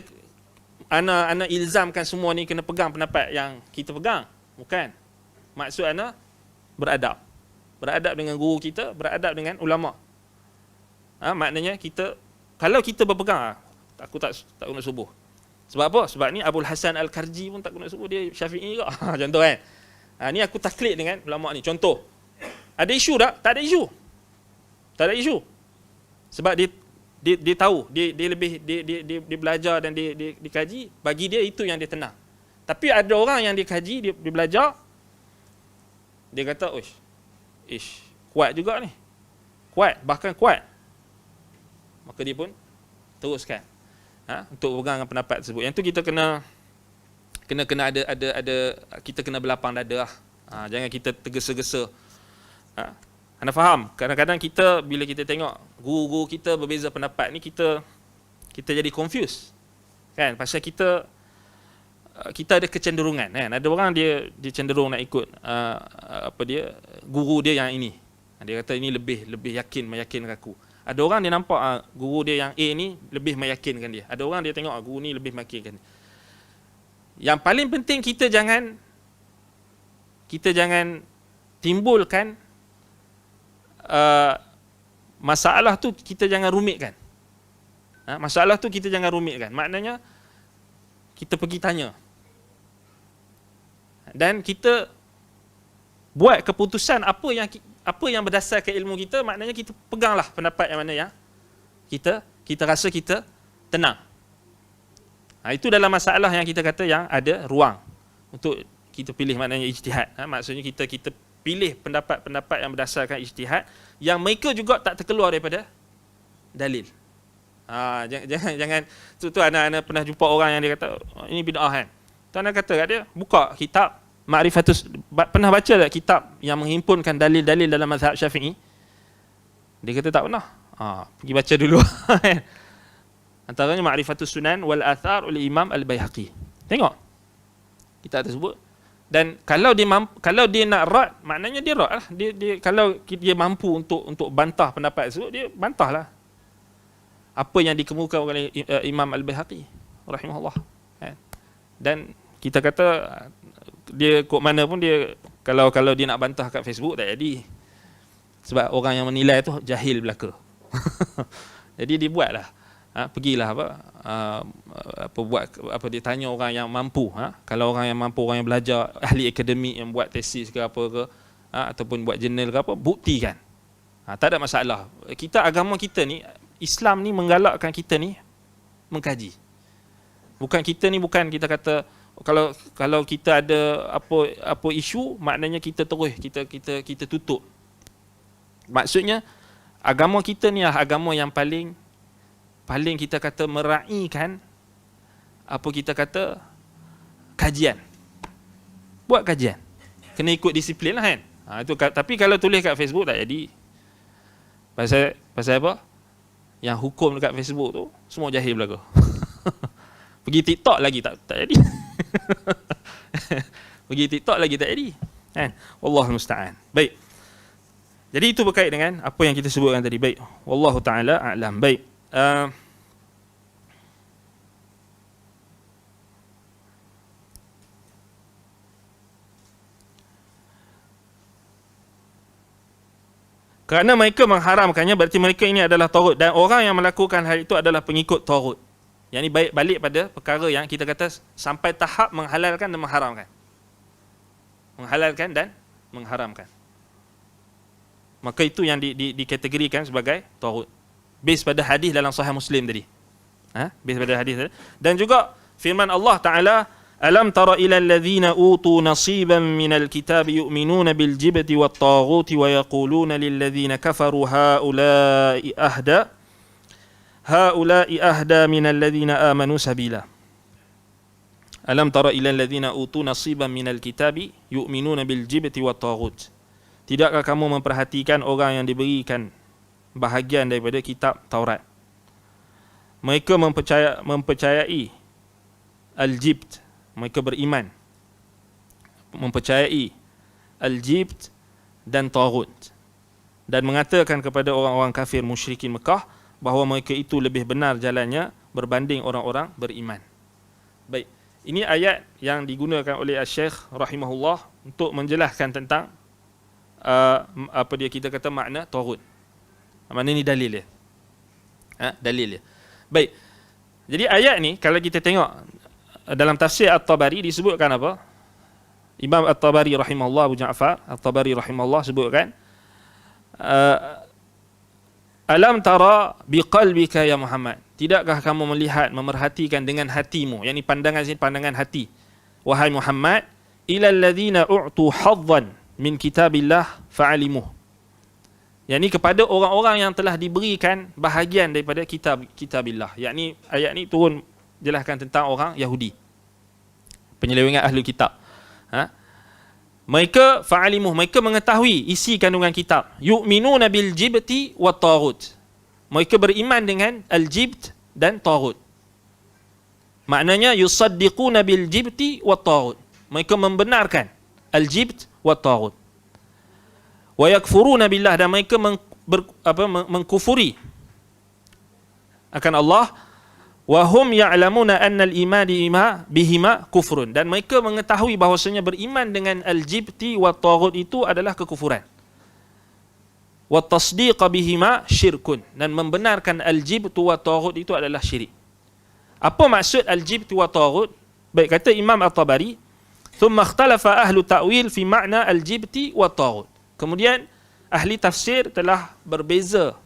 ana ilzamkan semua ni kena pegang pendapat yang kita pegang. Bukan. Maksud ana beradab. Beradab dengan guru kita, beradab dengan ulama. Maknanya kita, kalau kita berpegang, aku tak guna subuh. Sebab apa? Sebab ni Abul Hasan Al-Karji pun tak guna subuh, dia Syafi'i juga. Contoh kan. Ni aku taklid dengan ulama ni. Contoh. Ada isu tak? Tak ada isu. Tak ada isu. Sebab dia tahu, dia lebih dia belajar dan dia kaji, bagi dia itu yang dia tenang. Tapi ada orang yang dia kaji, dia belajar, dia kata, kuat juga ni. Kuat, bahkan kuat. Maka dia pun teruskan untuk pegang dengan pendapat tersebut. Yang tu kita kena ada kita kena berlapang dada lah. Jangan kita tergesa-gesa. Anda faham? Kadang-kadang kita bila kita tengok guru-guru kita berbeza pendapat ni, kita jadi confused. Kan? Pasal kita ada kecenderungan, kan? Ada orang dia cenderung nak ikut guru dia yang ini. Dia kata ini lebih meyakinkan aku. Ada orang dia nampak guru dia yang A ni lebih meyakinkan dia. Ada orang dia tengok guru ni lebih meyakinkan dia. Yang paling penting kita jangan timbulkan masalah tu, kita jangan rumitkan. Masalah tu kita jangan rumitkan. Maknanya kita pergi tanya. Dan kita buat keputusan apa yang berdasarkan ilmu kita, maknanya kita peganglah pendapat yang mana yang kita rasa kita tenang. Itu dalam masalah yang kita kata yang ada ruang untuk kita pilih, maknanya ijtihad. Maksudnya kita pilih pendapat-pendapat yang berdasarkan ijtihad yang mereka juga tak terkeluar daripada dalil. Jangan tu anak pernah jumpa orang yang dia kata ini bid'ah kan. Tu anak kata kat dia, buka kitab Ma'rifatus, pernah baca tak kitab yang menghimpunkan dalil-dalil dalam mazhab Syafi'i? Dia kata tak pernah. Pergi baca dulu. Antaranya Ma'rifatus Sunan wal Athar oleh Imam Al-Baihaqi. Tengok kitab tersebut. Dan kalau dia nak rad, maknanya dia rad lah. Dia kalau dia mampu untuk bantah pendapat tersebut, dia bantahlah apa yang dikemukakan oleh Imam Al-Baihaqi rahimahullah. Dan kita kata dia kok mana pun dia, kalau dia nak bantah kat Facebook tak jadi. Sebab orang yang menilai tu jahil belaka. Jadi dia buatlah. Pergilah dia tanya orang yang mampu. Kalau orang yang mampu, orang yang belajar, ahli akademik yang buat tesis ke apa ke, ataupun buat jurnal ke apa, buktikan. Tak ada masalah. Agama kita ni, Islam ni menggalakkan kita ni mengkaji. Bukan kita kata kalau kita ada apa isu, maknanya kita terus kita tutup. Maksudnya agama kita ni agama yang paling kita kata meraihkan kajian. Buat kajian. Kena ikut disiplin lah kan. Tapi kalau tulis kat Facebook tak jadi. Pasal apa? Yang hukum dekat Facebook tu semua jahil belaka. Pergi TikTok lagi tak jadi. Pergi TikTok lagi tak jadi. Kan? Wallahu musta'an. Baik. Jadi itu berkait dengan apa yang kita sebutkan tadi. Baik. Wallahu taala a'lam. Baik. Kerana mereka mengharamkannya, berarti mereka ini adalah taghut, dan orang yang melakukan hal itu adalah pengikut taghut. Yang ini balik pada perkara yang kita kata sampai tahap menghalalkan dan mengharamkan. menghalalkan dan mengharamkan. Maka itu yang dikategorikan sebagai taghut. Base pada hadis dalam Sahih Muslim tadi. Base pada hadis tadi. Dan juga firman Allah Taala, alam tara ila alladhina utu nasiban minal kitab yu'minuna bil jibti wat taghuti wa yaquluna lil ladzina kafaru haula'i ahda minal ladzina amanu sabila. Alam tara ila alladhina utu nasiban minal kitab yu'minuna bil jibti wat taghut. Tidakkah kamu memperhatikan orang yang diberikan bahagian daripada kitab Taurat? Mereka mempercayai al-jibt, mereka beriman mempercayai al-jibt dan taghut, dan mengatakan kepada orang-orang kafir musyrikin Mekah bahawa mereka itu lebih benar jalannya berbanding orang-orang beriman. Baik, ini ayat yang digunakan oleh Syekh rahimahullah untuk menjelaskan tentang kita kata makna taghut. Makna ni dalil dia. Dalil dia. Baik. Jadi ayat ni kalau kita tengok dalam tafsir At-Tabari disebutkan apa? Imam At-Tabari rahimahullah, Abu Ja'far At-Tabari rahimahullah sebutkan alam tara biqalbika ya Muhammad. Tidakkah kamu melihat, memerhatikan dengan hatimu? Yang ni pandangan sini pandangan hati. Wahai Muhammad, ilal ladzina u'tu haddan min kitabillah fa'alimuh. Yang ni kepada orang-orang yang telah diberikan bahagian daripada kitabillah. Yang ni ayat ni turun jelaskan tentang orang Yahudi, penyelewengan ahli kitab. Mereka fa'alimuh, mereka mengetahui isi kandungan kitab. Yu'minuna bil jibti wat taghut. Mereka beriman dengan al-jibt dan taghut. Maknanya yusaddiquna bil jibti wat taghut. Mereka membenarkan al-jibt wat taghut. Wa yakfuruna billah, dan mereka mengkufuri akan Allah. Wa hum ya'lamuna anna al-iman bihima kufrun, dan mereka mengetahui bahawasanya beriman dengan al-jibti wat taghut itu adalah kekufuran. Wa tasdiq bihima syirkun, dan membenarkan al-jibtu wat taghut itu adalah syirik. Apa maksud al-jibtu wat taghut? Baik, kata Imam At-Tabari, thumma ikhtalafa ahlu ta'wil fi makna al-jibti wat taghut. Kemudian ahli tafsir telah berbeza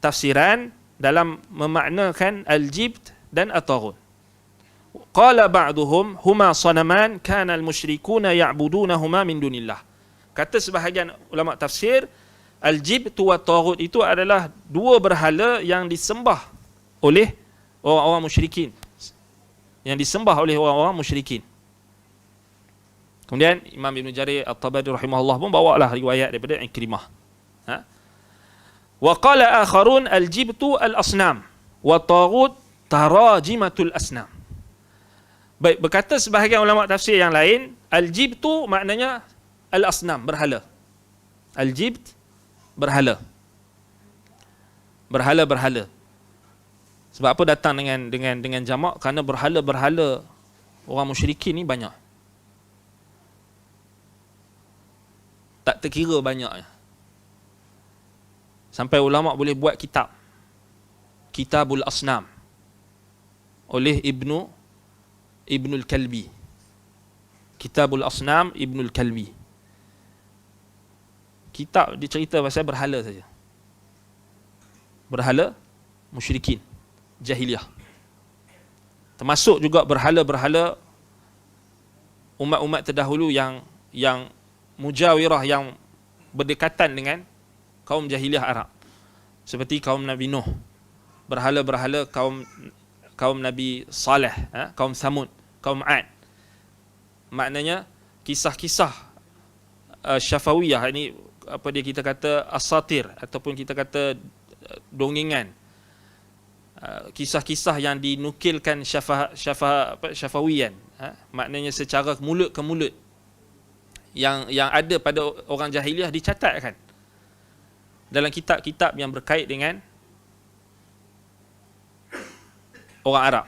tafsiran dalam memaknakan al-jibt dan at-taghut. Qala ba'duhum huma sanaman kana al-musyrikuna ya'budunahuma min dunillah. Kata sebahagian ulama tafsir, al-jibt wa taghut itu adalah dua berhala yang disembah oleh orang-orang musyrikin. Yang disembah oleh orang-orang musyrikin. Kemudian Imam Ibn Jarir At-Tabari rahimahullah pun bawalah riwayat daripada Ikrimah. Wa qala akharun al-jibtu al-asnam wa taghut tarajimatul asnam. Baik, berkata sebahagian ulama tafsir yang lain, al-jibtu maknanya al-asnam, berhala. Al-jibt, berhala. Berhala-berhala. Sebab apa datang dengan jamak? Kerana berhala-berhala orang musyrikin ni banyak. Tak terkira banyaknya. Sampai ulama boleh buat kitab, Kitabul Asnam, oleh Ibnul Kalbi. Kitabul Asnam Ibnul Kalbi. Kitab dia cerita pasal berhala saja. Berhala musyrikin jahiliah. Termasuk juga berhala-berhala umat-umat terdahulu yang mujawirah, yang berdekatan dengan kaum jahiliah Arab. Seperti kaum Nabi Nuh, berhala-berhala kaum Nabi Saleh, kaum Samud, kaum Ad. Maknanya kisah-kisah syafawiyah, ini apa dia kita kata asatir, ataupun kita kata dongengan, kisah-kisah yang dinukilkan syafawiyan, maknanya secara mulut ke mulut, yang ada pada orang jahiliah dicatatkan dalam kitab-kitab yang berkait dengan orang Arab.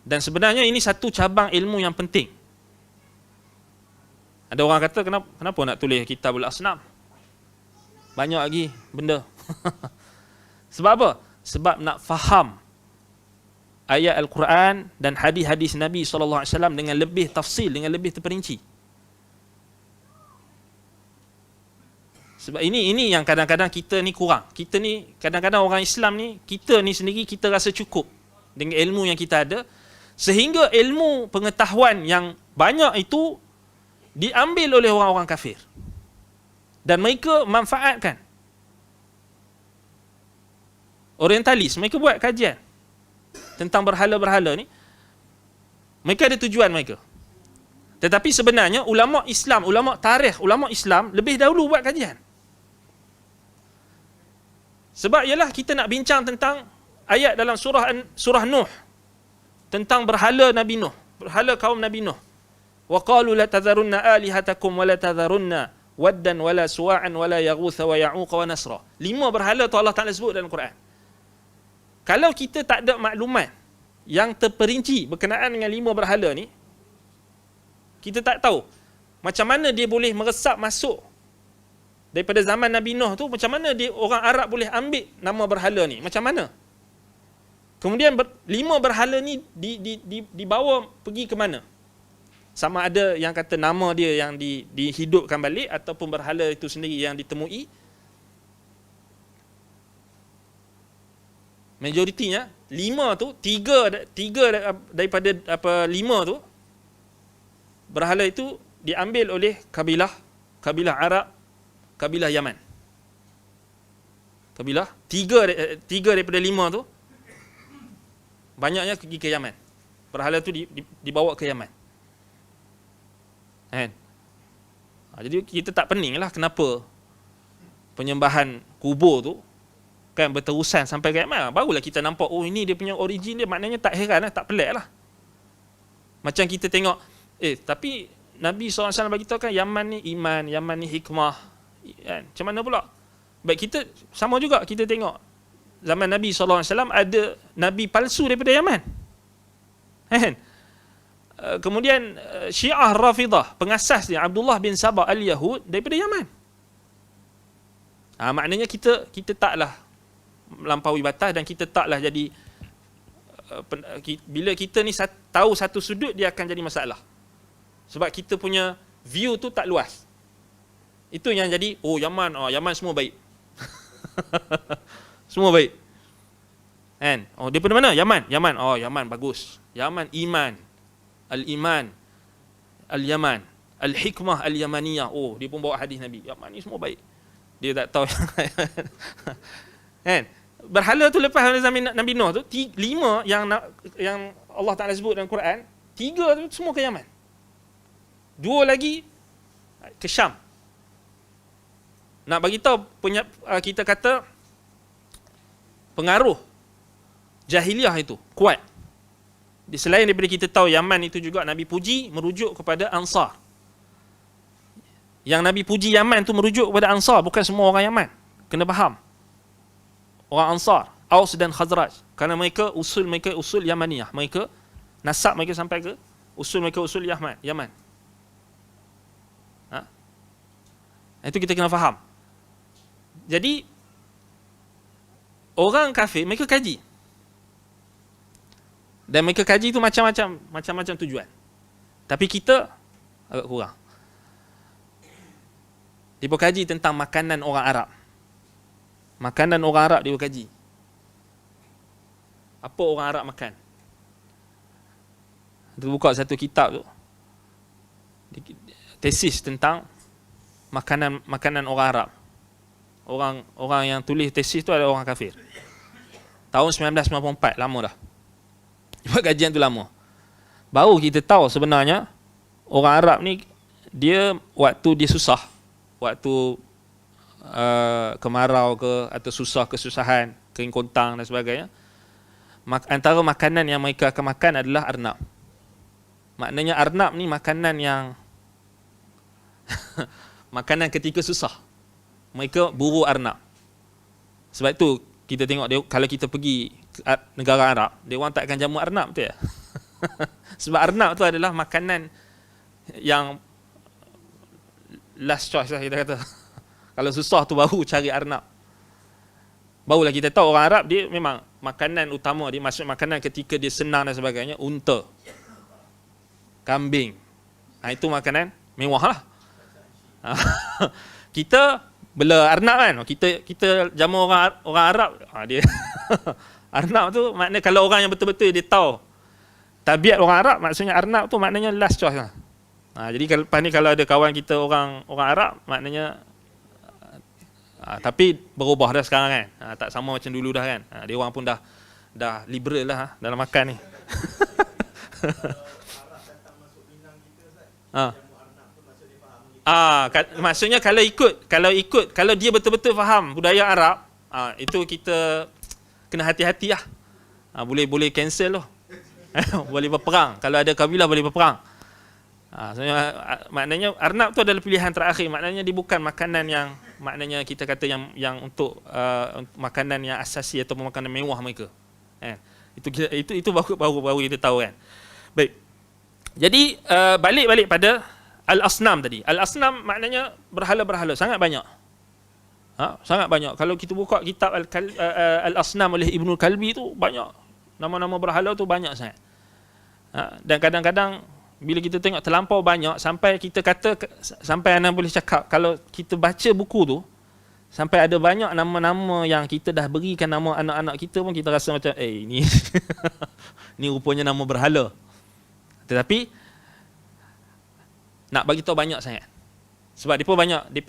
Dan sebenarnya ini satu cabang ilmu yang penting. Ada orang kata kenapa nak tulis Kitabul Asnam? Banyak lagi benda. Sebab apa? Sebab nak faham ayat Al-Quran dan hadis-hadis Nabi SAW dengan lebih tafsil, dengan lebih terperinci. Sebab ini yang kadang-kadang kita ni kurang. Kita ni, kadang-kadang orang Islam ni, kita ni sendiri, kita rasa cukup dengan ilmu yang kita ada, sehingga ilmu pengetahuan yang banyak itu diambil oleh orang-orang kafir. Dan mereka manfaatkan. Orientalis, mereka buat kajian tentang berhala-berhala ni. Mereka ada tujuan mereka. Tetapi sebenarnya ulama Islam, ulama tarikh, ulama Islam lebih dahulu buat kajian. Sebab ialah kita nak bincang tentang ayat dalam surah Nuh tentang berhala Nabi Nuh, berhala kaum Nabi Nuh. Wa qalu la tadharunna alihatakum wa la tadharunna waddan wa la suwa'an wa la yaghutha wa ya'uqa wa nasra. 5 berhala tu Allah Taala sebut dalam Quran. Kalau kita tak ada maklumat yang terperinci berkenaan dengan 5 berhala ni, kita tak tahu macam mana dia boleh meresap masuk daripada zaman Nabi Nuh tu, macam mana dia, orang Arab boleh ambil nama berhala ni, macam mana? Kemudian 5 berhala ni dibawa pergi ke mana? Sama ada yang kata nama dia yang dihidupkan balik, ataupun berhala itu sendiri yang ditemui. Majoritinya 5 tu, 3 daripada 5 tu berhala itu diambil oleh kabilah Arab, kabilah Yaman. Kabilah 3 daripada 5 tu banyaknya pergi ke Yaman. Berhala tu dibawa ke Yaman. Kan? Jadi kita tak peninglah kenapa penyembahan kubur tu kan berterusan sampai ke Yaman. Barulah kita nampak, oh ini dia punya origin dia, maknanya tak heran lah, tak pelik lah. Macam kita tengok, tapi Nabi SAW bagi tahu kan Yaman ni iman, Yaman ni hikmah. Kan? Macam mana pula? Baik, kita sama juga, kita tengok zaman Nabi SAW ada Nabi palsu daripada Yaman. Kan? Kemudian Syiah Rafidah, pengasas dia Abdullah bin Sabah al-Yahud daripada Yaman. Maknanya kita taklah melampaui batas, dan kita taklah jadi bila kita ni tahu satu sudut, dia akan jadi masalah. Sebab kita punya view tu tak luas. Itu yang jadi, oh Yaman, Yaman semua baik. Semua baik. Kan? Oh, daripada mana? Yaman. Oh, Yaman bagus. Yaman iman. Al-iman. Al-Yaman. Al-hikmah al-Yamaniyah. Oh, dia pun bawa hadis Nabi. Yaman ni semua baik. Dia tak tahu. Kan? Berhala tu lepas zaman Nabi Nuh tu, 5 yang Allah Ta'ala sebut dalam Quran, 3 tu semua ke Yaman. 2 lagi ke Syam. Nak bagi tahu kita kata pengaruh jahiliah itu kuat. Selain daripada kita tahu Yaman itu juga Nabi puji merujuk kepada Ansar. Yang Nabi puji Yaman tu merujuk kepada Ansar, bukan semua orang Yaman. Kena faham. Orang Ansar, Aus dan Khazraj, kerana mereka usul Yamaniyah. Mereka nasab mereka sampai ke usul Yaman. Itu kita kena faham. Jadi orang kafir mereka kaji. Dan mereka kaji itu macam-macam tujuan. Tapi kita agak kurang. Dia berkaji tentang makanan orang Arab. Makanan orang Arab dia berkaji. Apa orang Arab makan? Kita buka satu kitab tu, tesis tentang makanan orang Arab. Orang yang tulis tesis tu adalah orang kafir. Tahun 1994, lama dah. Buat kajian tu lama. Baru kita tahu sebenarnya orang Arab ni, dia waktu dia susah, waktu kemarau ke atau susah kesusahan, kering kontang dan sebagainya, antara makanan yang mereka akan makan adalah arnab. Maknanya arnab ni makanan yang makanan ketika susah. Mereka buru arnab. Sebab itu kita tengok dia, kalau kita pergi negara Arab, dia orang tak akan jamu arnab, betul ya? Sebab arnab tu adalah makanan yang last choice lah kita kata. Kalau susah tu baru cari arnab. Barulah kita tahu orang Arab dia memang makanan utama dia, maksud makanan ketika dia senang dan sebagainya, unta, kambing. Itu makanan mewah lah. Kita bela arnab kan. Kita jamu orang Arab, dia arnab tu makna kalau orang yang betul-betul dia tahu tabiat orang Arab, maksudnya arnab tu maknanya last choice lah. Jadi kalau ada kawan kita orang Arab, maknanya tapi berubah dah sekarang kan. Tak sama macam dulu dah kan. Dia orang pun dah liberal lah dalam makan ni. Maksudnya kalau dia betul-betul faham budaya Arab, itu kita kena hati-hati lah. Boleh cancel loh. Boleh berperang. Kalau ada kabilah boleh berperang. Maknanya arnab tu adalah pilihan terakhir. Maknanya dia bukan makanan yang maknanya kita kata yang untuk makanan yang asasi atau makanan mewah mereka. Itu baru kita tahu kan. Baik. Jadi balik pada al-asnam tadi. Al-asnam maknanya berhala-berhala sangat banyak. Sangat banyak. Kalau kita buka kitab al-asnam oleh Ibnul Kalbi tu banyak. Nama-nama berhala tu banyak sangat. Dan kadang-kadang bila kita tengok terlampau banyak sampai kita kata, sampai anak boleh cakap kalau kita baca buku tu sampai ada banyak nama-nama yang kita dah berikan nama anak-anak kita pun kita rasa macam ni ni rupanya nama berhala. Tetapi nak bagi tahu banyak sangat. Sebab depa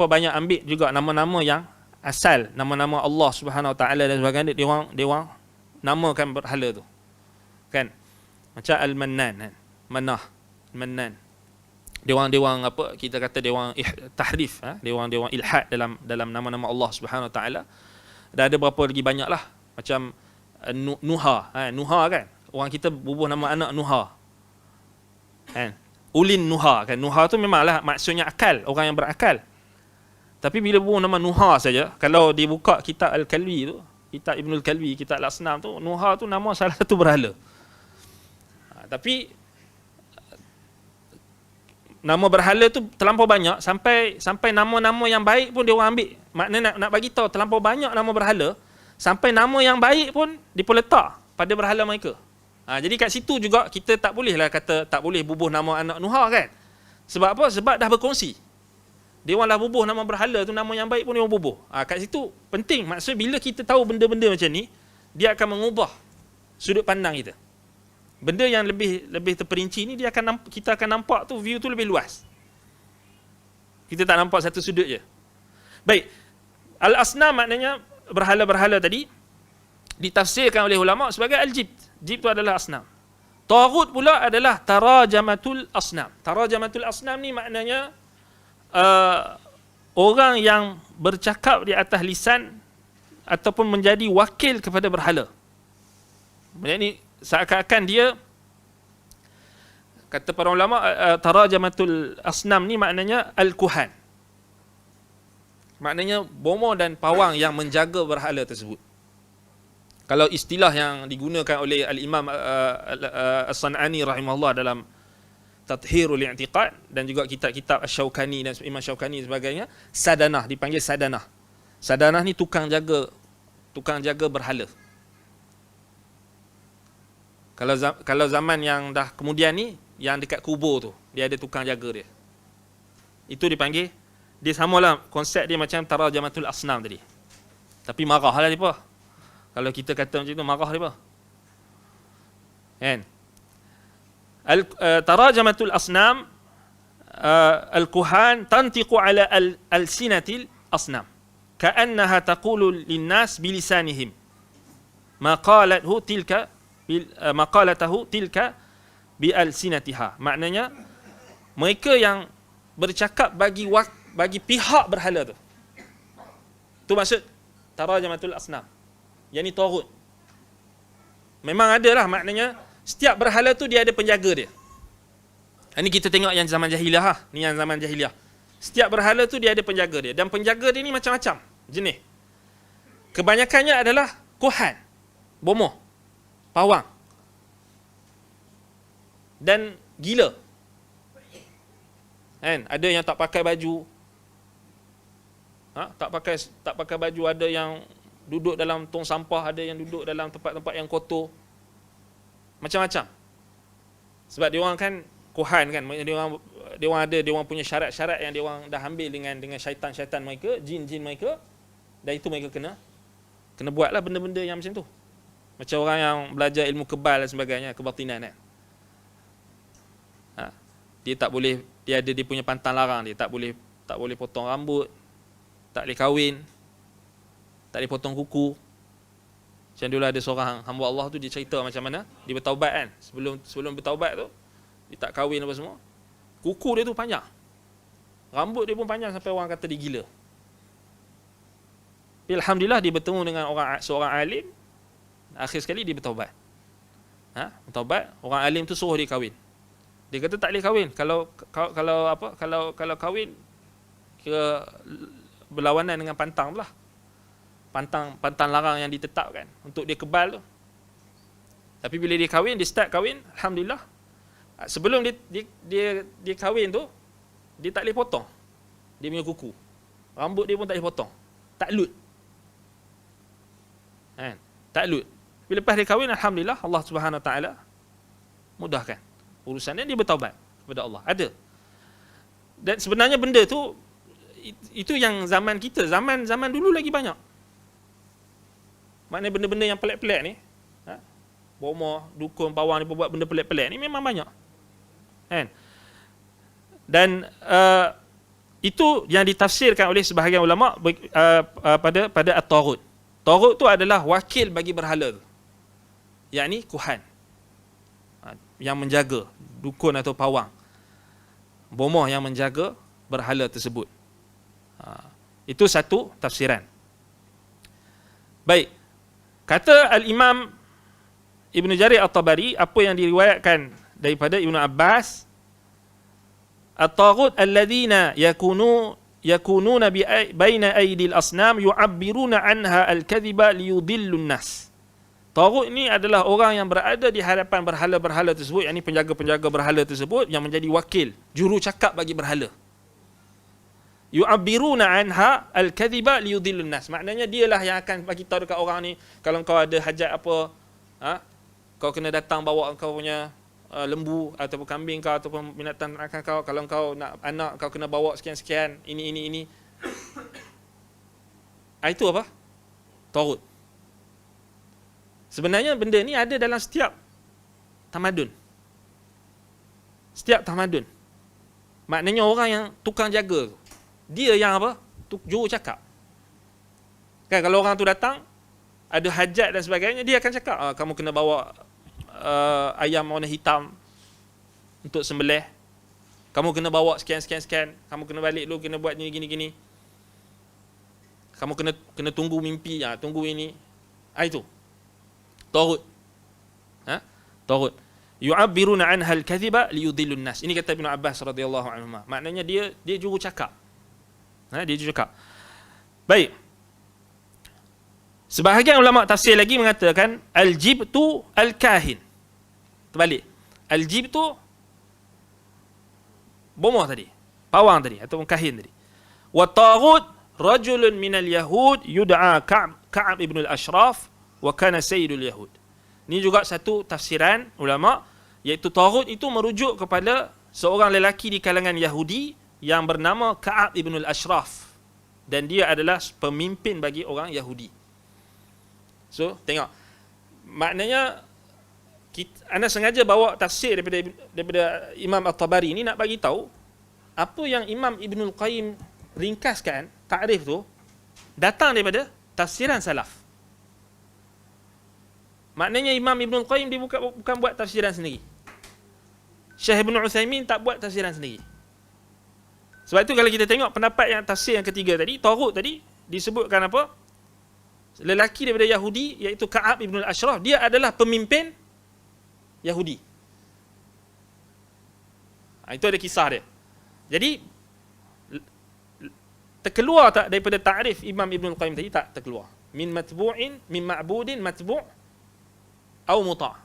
banyak ambil juga nama-nama yang asal, nama-nama Allah Subhanahu Wa Taala dan sebagainya, dia orang namakan berhala tu. Kan? Macam Al-Mannan kan. Mannan. Dia orang apa kita kata dia orang tahrif, dia orang ilhad dalam nama-nama Allah Subhanahu Wa Taala. Dan ada berapa lagi banyaklah. Macam Nuha, Nuha kan. Orang kita bubuh nama anak Nuha. Kan? Ulin Nuha kan. Nuha tu memanglah maksudnya akal, orang yang berakal. Tapi bila bubuh nama Nuha saja, kalau dibuka kitab Al-Kalbi tu, kitab Ibnul Kalbi, kitab Al-Asnam tu, Nuha tu nama salah satu berhala. Tapi nama berhala tu terlampau banyak sampai nama-nama yang baik pun dia orang ambil. Maknanya nak bagi tahu terlampau banyak nama berhala sampai nama yang baik pun diletak pada berhala mereka. Jadi kat situ juga kita tak bolehlah kata tak boleh bubuh nama anak Nuha kan. Sebab apa? Sebab dah berkongsi. Dia orang dah bubuh nama berhala tu, nama yang baik pun dia orang bubuh. Kat situ penting. Maksud bila kita tahu benda-benda macam ni, dia akan mengubah sudut pandang kita. Benda yang lebih terperinci ni kita akan nampak tu view tu lebih luas. Kita tak nampak satu sudut je. Baik. Al-asnam maknanya berhala-berhala tadi ditafsirkan oleh ulama sebagai al-jibt. Jibt tu adalah asnam. Taghut pula adalah tarajamatul asnam. Tarajamatul asnam ni maknanya orang yang bercakap di atas lisan ataupun menjadi wakil kepada berhala. Maksudnya seakan-akan dia, kata para ulama, tarajamatul asnam ni maknanya al-kuhan. Maknanya bomo dan pawang yang menjaga berhala tersebut. Kalau istilah yang digunakan oleh al-Imam As-San'ani rahimahullah dalam Tathhirul I'tiqad dan juga kitab-kitab Asy-Syaukani dan Imam Syaukani sebagainya, sadanah, dipanggil sadanah. Sadanah ni tukang jaga berhala. Kalau zaman yang dah kemudian ni, yang dekat kubur tu, dia ada tukang jaga dia. Itu dipanggil, dia samalah konsep dia macam tarajamatul asnam tadi. Tapi marahlah depa. Kalau kita kata macam tu, marah depa. Kan? Tarajamatul asnam al-kuhan tantiqu ala al-sinatil asnam. Ka'annaha taqulu lin-nas bilisanihim. Ma qalathu tilka maqalatahu tilka bi al-sinatiha. Maknanya mereka yang bercakap bagi pihak berhala tu. Tu maksud tarajamatul asnam. Yang ni taghut. Memang ada lah maknanya setiap berhala tu dia ada penjaga dia. Ini kita tengok yang zaman jahiliah Ni yang zaman jahiliah. Setiap berhala tu dia ada penjaga dia. Dan penjaga dia ni macam-macam jenis. Kebanyakannya adalah kuhan, bomoh, pawang dan gila. Kan? Ada yang tak pakai baju. Tak pakai baju, ada yang duduk dalam tong sampah, ada yang duduk dalam tempat-tempat yang kotor. Macam-macam. Sebab dia orang kan Kuhan kan, dia orang ada dia orang punya syarat-syarat yang dia orang dah ambil dengan syaitan-syaitan mereka, jin-jin mereka, dan itu mereka kena buatlah benda-benda yang macam tu. Macam orang yang belajar ilmu kebal dan sebagainya, kebatinan kan. Dia tak boleh, dia ada dia punya pantang larang, dia tak boleh potong rambut, tak boleh kahwin, tak boleh potong kuku. Macam dulu ada seorang hamba Allah tu, dia cerita macam mana dia bertaubat kan. Sebelum bertaubat tu, dia tak kahwin apa semua. Kuku dia tu panjang, rambut dia pun panjang sampai orang kata dia gila. Alhamdulillah dia bertemu dengan seorang alim. Akhir sekali dia bertaubat. Bertaubat, orang alim tu suruh dia kahwin. Dia kata tak boleh kahwin. Kalau kahwin kira berlawanan dengan pantang pula. Pantang larang yang ditetapkan untuk dia kebal tu. Tapi bila dia kahwin, dia start kahwin, alhamdulillah. Sebelum dia kahwin tu, dia tak boleh potong dia punya kuku. Rambut dia pun tak boleh potong. Taklud. Taklud. Bila lepas dia kahwin, alhamdulillah, Allah Subhanahu Wa Taala mudahkan urusannya, dia bertaubat kepada Allah. Ada. Dan sebenarnya benda tu, itu yang zaman kita, zaman dulu lagi banyak. Maknanya benda-benda yang pelik-pelik ni, bomoh, dukun, pawang ni buat benda pelik-pelik ni memang banyak. Kan? Dan itu yang ditafsirkan oleh sebahagian ulama pada at-taghut. Taghut tu adalah wakil bagi berhala, yakni kuhan, yang menjaga, dukun atau pawang, bomoh yang menjaga berhala tersebut. Itu satu tafsiran. Baik, kata Al-Imam Ibn Jarir At-Tabari, apa yang diriwayatkan daripada Ibn Abbas, at-taghut alladhina yakununa baina aydil asnam yu'abbiruna anha al-kadhiba liyudillun nas. Taghut ni adalah orang yang berada di hadapan berhala-berhala tersebut, yakni penjaga-penjaga berhala tersebut yang menjadi wakil, juru cakap bagi berhala. Yu'abbiruna anha al-kadhiba liyudillun nas. Maknanya dialah yang akan bagi tahu dekat orang ni, kalau kau ada hajat apa, kau kena datang bawa kau punya lembu ataupun kambing kau ataupun binatang akan kau. Kalau kau nak anak, kau kena bawa sekian-sekian, ini. Itu apa? Taghut. Sebenarnya benda ni ada dalam setiap tamadun. Setiap tamadun. Maknanya orang yang tukang jaga, dia yang apa? Juru cakap. Kan kalau orang tu datang, ada hajat dan sebagainya, dia akan cakap, kamu kena bawa ayam warna hitam untuk sembelih. Kamu kena bawa sekian. Kamu kena balik dulu, kena buat gini. Kamu kena tunggu mimpi, tunggu ini. Itu taghut. Taghut. Yu'abbiruna anha al-kadhiba liyudillun nas. Ini kata Ibn Abbas radhiyallahu anhu. Maknanya dia juru cakap. Dia juru cakap. Baik. Sebahagian ulama tafsir lagi mengatakan al-jibtu al-kahin. Terbalik. Al-jibtu bomoh tadi, pawang tadi ataupun kahin tadi. Wa taghut rajulun minal yahud yud'a Ka'ab ibn al-Ashraf wa kana sayyidul yahud. Ini juga satu tafsiran ulama, iaitu taghut itu merujuk kepada seorang lelaki di kalangan Yahudi yang bernama Ka'ab ibn al-Ashraf, dan dia adalah pemimpin bagi orang Yahudi. So, tengok. Maknanya anda sengaja bawa tafsir daripada Imam At-Tabari ni nak bagi tahu apa yang Imam Ibnul Qayyim ringkaskan, takrif tu datang daripada tafsiran salaf. Maknanya Imam Ibnul Qayyim dia bukan buat tafsiran sendiri. Syekh Ibn Uthaymin tak buat tafsiran sendiri. Sebab itu kalau kita tengok pendapat yang tafsir yang ketiga tadi, taghut tadi disebutkan apa? Lelaki daripada Yahudi, iaitu Ka'ab ibn al-Ashraf, dia adalah pemimpin Yahudi. Itu ada kisah dia. Jadi terkeluar tak daripada ta'rif Imam Ibn Qayyim tadi? Tak terkeluar. Min ma'budin matbu' atau muta'.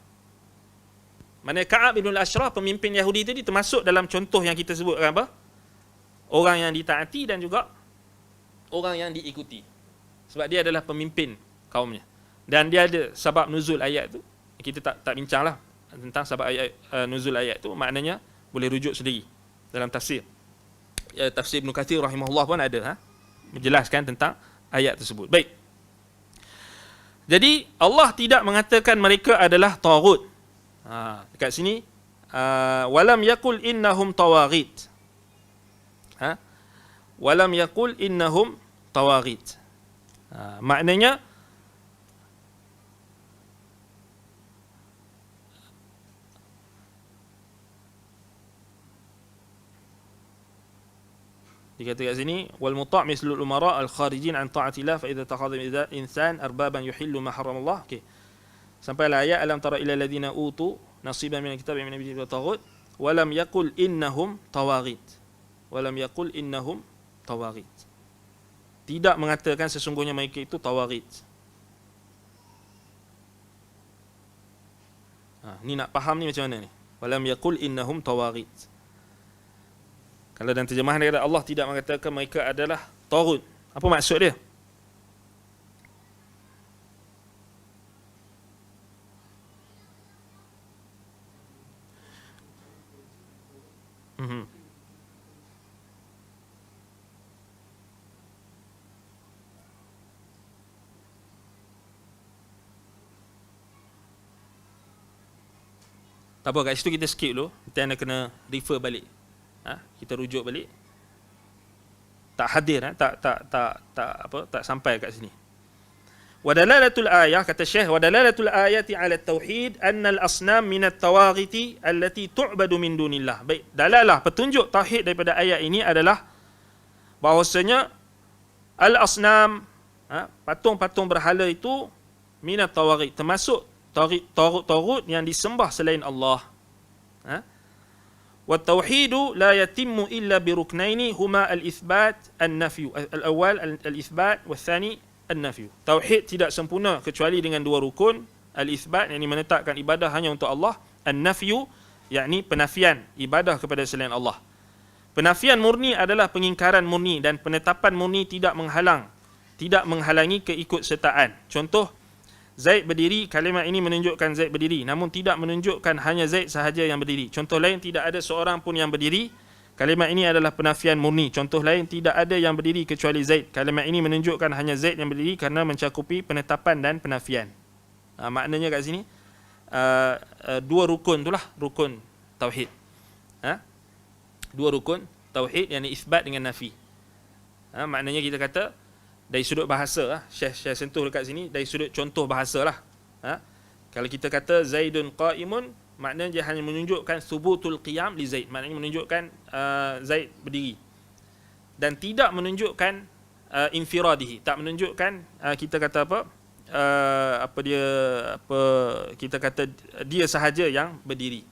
Mana Ka'ab ibn al-Ashraf, pemimpin Yahudi tadi, termasuk dalam contoh yang kita sebutkan apa? Orang yang ditaati dan juga orang yang diikuti. Sebab dia adalah pemimpin kaumnya. Dan dia ada sebab nuzul ayat tu. Kita tak bincanglah tentang sebab ayat nuzul ayat tu, maknanya boleh rujuk sendiri dalam tafsir. Tafsir Ibn Kathir rahimahullah pun ada menjelaskan tentang ayat tersebut. Baik. Jadi Allah tidak mengatakan mereka adalah taghut. Dekat sini walam yaqul innahum tawaghit. Walam yaqul innahum tawaghit. Maknanya dikata kat sini wal muta' mislul umara al kharijin an ta'atillah fa idza takhadha insan arbaban yuhillu ma haramallah. Okey. Sampailah ayat alam tara ila alladhina utu nasiban minal kitabi min nabiyyin wa taghut wa lam yaqul innahum tawaghit. Wa lam yaqul innahum tawaghit. Tidak mengatakan sesungguhnya mereka itu tawaghit. Ni nak faham ni macam mana ni? Wa lam yaqul innahum tawaghit. Kalau dalam terjemahan dia kata Allah tidak mengatakan mereka adalah taghut. Apa maksud dia? Tak apa, kat situ kita skip dulu. Kita nak kena refer balik. Kita rujuk balik. Tak hadir, tak sampai kat sini. Wadalalatul ayah, kata Syekh, wadalalatul ayati ala tauhid anna al-asnam min at-tawaghiti allati tu'badu min dunillah. Baik, dalalah petunjuk tauhid daripada ayat ini adalah bahawasanya al-asnam, patung-patung berhala itu min at-tawaghit, termasuk taghut yang disembah selain Allah. Wa tauhidu la yatimmu illa bi ruknaini huma al-ithbat an-nafyu. Al-awwal al-ithbat wa tsani an-nafyu. Tauhid tidak sempurna kecuali dengan dua rukun, al-ithbat yakni menetapkan ibadah hanya untuk Allah, an-nafyu yakni penafian ibadah kepada selain Allah. Penafian murni adalah pengingkaran murni dan penetapan murni tidak menghalangi keikutsertaan. Contoh, Zaid berdiri, kalimat ini menunjukkan Zaid berdiri, namun tidak menunjukkan hanya Zaid sahaja yang berdiri. Contoh lain, tidak ada seorang pun yang berdiri, kalimat ini adalah penafian murni. Contoh lain, tidak ada yang berdiri kecuali Zaid, kalimat ini menunjukkan hanya Zaid yang berdiri kerana mencakupi penetapan dan penafian. Maknanya kat sini dua rukun itulah rukun tauhid. Dua rukun tauhid yang isbat dengan nafi. Maknanya kita kata dari sudut bahasa, Syekh sentuh dekat sini, dari sudut contoh bahasa lah. Kalau kita kata Zaidun qa'imun, maknanya dia hanya menunjukkan subutul qiyam li Zaid, maknanya menunjukkan Zaid berdiri, dan tidak menunjukkan infiradihi, tak menunjukkan kita kata kita kata dia sahaja yang berdiri.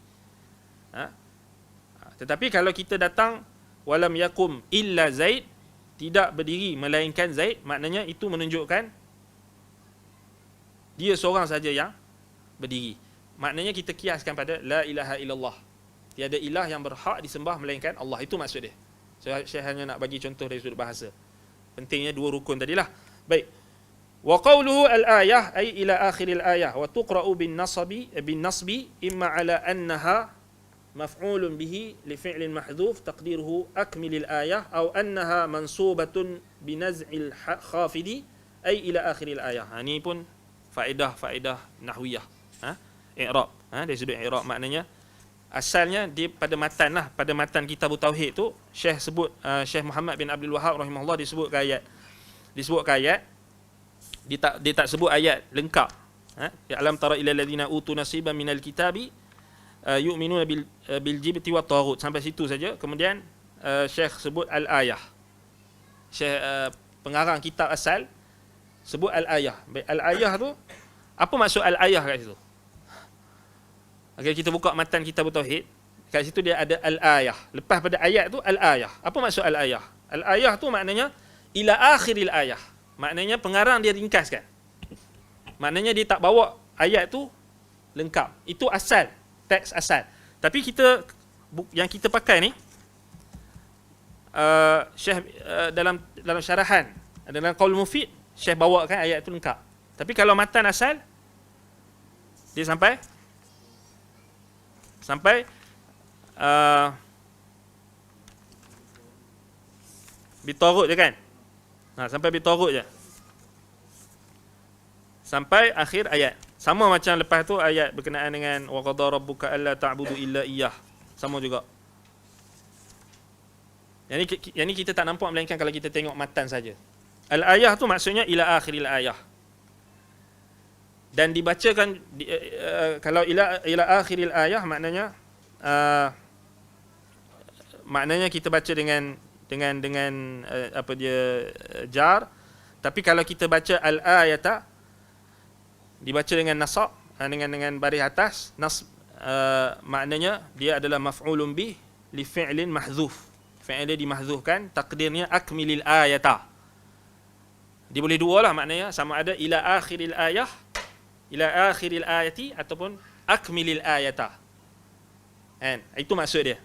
Tetapi kalau kita datang walam yakum illa Zaid, tidak berdiri melainkan Zaid, maknanya itu menunjukkan dia seorang saja yang berdiri. Maknanya kita kiaskan pada la ilaha illallah, tiada ilah yang berhak disembah melainkan Allah. Itu maksud dia. Saya hanya nak bagi contoh dari sudut bahasa. Pentingnya dua rukun tadilah. Baik. Wa qawluhu al-ayah ay ila akhiril ayah wa tuqra'u bin nasbi imma ala annaha مفعول به لفعل محذوف تقديره أكمل الآية أو أنها منصوبة بنزع الخافض أي إلى آخر الآية. Ini pun faedah nahwiyah, i'rab. Dari sudut i'rab maknanya asalnya dia pada matan lah, pada matan kitab tauhid tu Syekh sebut, Syekh Muhammad bin Abdul Wahhab rahimahullah disebut ayat. Dia tak sebut ayat lengkap. Ya alam tara ila alladhina utu nasiban minal kitabi yu'minuna bil jibti wa taghut, sampai situ saja. Kemudian Syekh sebut al-ayah. Syekh pengarang kitab asal sebut al-ayah. Baik, al-ayah tu apa maksud al-ayah kat situ? Agar kita buka matan kitab tauhid, kat situ dia ada al-ayah. Lepas pada ayat tu al-ayah. Apa maksud al-ayah? Al-ayah tu maknanya ila akhiril ayah. Maknanya pengarang dia ringkaskan. Maknanya dia tak bawa ayat tu lengkap. Itu asal, teks asal. Tapi yang kita pakai ni Syekh dalam syarahan, dalam Qaul Mufid, Syekh bawakan ayat tu lengkap. Tapi kalau matan asal, dia sampai bitorut je kan. Sampai bitorut je. Sampai akhir ayat. Sama macam lepas tu ayat berkenaan dengan wa qadara rabbuka alla ta'budu illa iyyah. Sama juga. Yang ni kita tak nampak melainkan kalau kita tengok matan saja. Al-ayah tu maksudnya ila akhiril ayah. Dan dibacakan kalau ila akhiril ayah maknanya kita baca dengan apa dia jar. Tapi kalau kita baca al-ayata dibaca dengan nasab, dengan baris atas, maknanya dia adalah maf'ulun bih li fi'lin mahdzuf. Fi'il dia dimahdzufkan, takdirnya akmilil ayata. Dia boleh dua lah maknanya, sama ada ila akhiril ayah, ila akhiril ayati ataupun akmilil ayata. Itu maksud dia.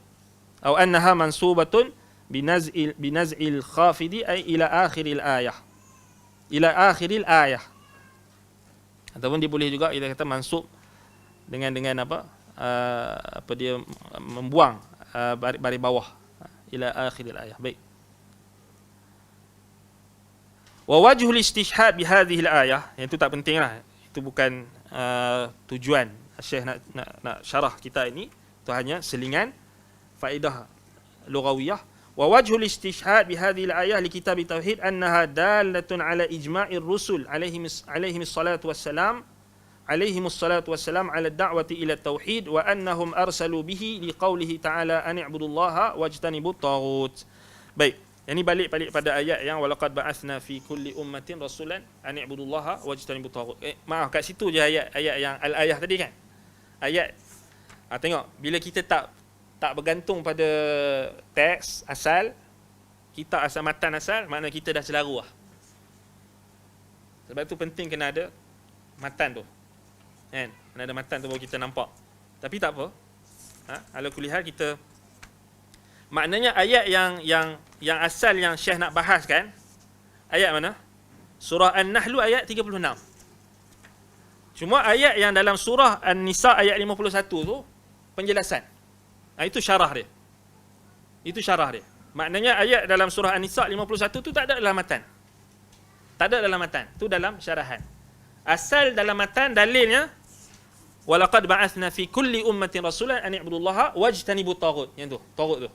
Atau annaha mansubatun binaz'il khafidi ay ila akhiril ayah. Ila akhiril ayah. Ataupun dia boleh juga kita kata mansub dengan apa? Apa dia membuang baris bawah ila akhiril ayah. Baik. Wa wajhul istishhad bi hadhihi al-ayah, yang itu tak pentinglah. Itu bukan tujuan Syekh nak syarah kita ini. Itu hanya selingan faedah lughawiyah. Wa wajhul istishhad bi hadhihi al-ayah li kitab tauhid annaha dalatun ala ijma'ir rusul alaihi salatu wassalam ala ad-da'wati ila at-tauhid wa annahum arsalu bihi liqaulihi ta'ala an i'budullaha wajtanibut taghut. Baik, ini balik pada ayat yang walaqad ba'athna fi kulli ummatin rasulan an i'budullaha wajtanibut taghut. Maaf, kat situ je ayat yang al-ayah tadi kan. Ayat tengok, bila kita tak bergantung pada teks asal, kita asal matan asal, makna kita dah celaru lah. Sebab tu penting kena ada matan tu. Kan? Kena ada matan tu baru kita nampak. Tapi tak apa. Ala kulli hal kita, maknanya ayat yang asal yang Syekh nak bahas kan, ayat mana? Surah An-Nahl ayat 36. Cuma ayat yang dalam surah An-Nisa ayat 51 tu penjelasan. Itu syarah dia. Itu syarah dia. Maknanya ayat dalam surah An-Nisa 51 tu tak ada dalam matan. Tak ada dalam matan. Tu dalam syarahan. Asal dalam matan dalilnya walaqad ba'athna fi kulli ummatin rasulan an i'budullaha wajtanibut taghut. Yang tu, taghut tu.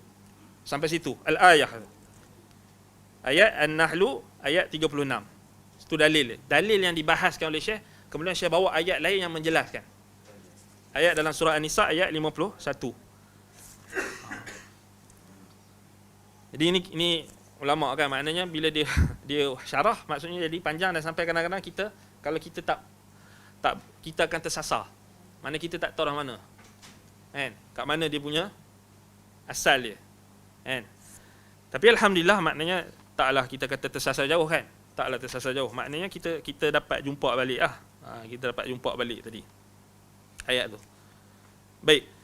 Sampai situ al-ayah. Ayat An-Nahl ayat 36. Itu dalil. Dalil yang dibahaskan oleh Syekh, kemudian Syekh bawa ayat lain yang menjelaskan. Ayat dalam surah An-Nisa ayat 51. Jadi ini ulama kan, maknanya bila dia syarah maksudnya jadi panjang dan sampai kadang-kadang kita, kalau kita tak kita akan tersasar. Mana kita tak tahu dah mana. Kan? Kat mana dia punya asal dia. Kan? Tapi alhamdulillah maknanya taklah kita kata tersasar jauh kan. Taklah tersasar jauh. Maknanya kita dapat jumpa balik lah. Kita dapat jumpa balik tadi ayat tu. Baik.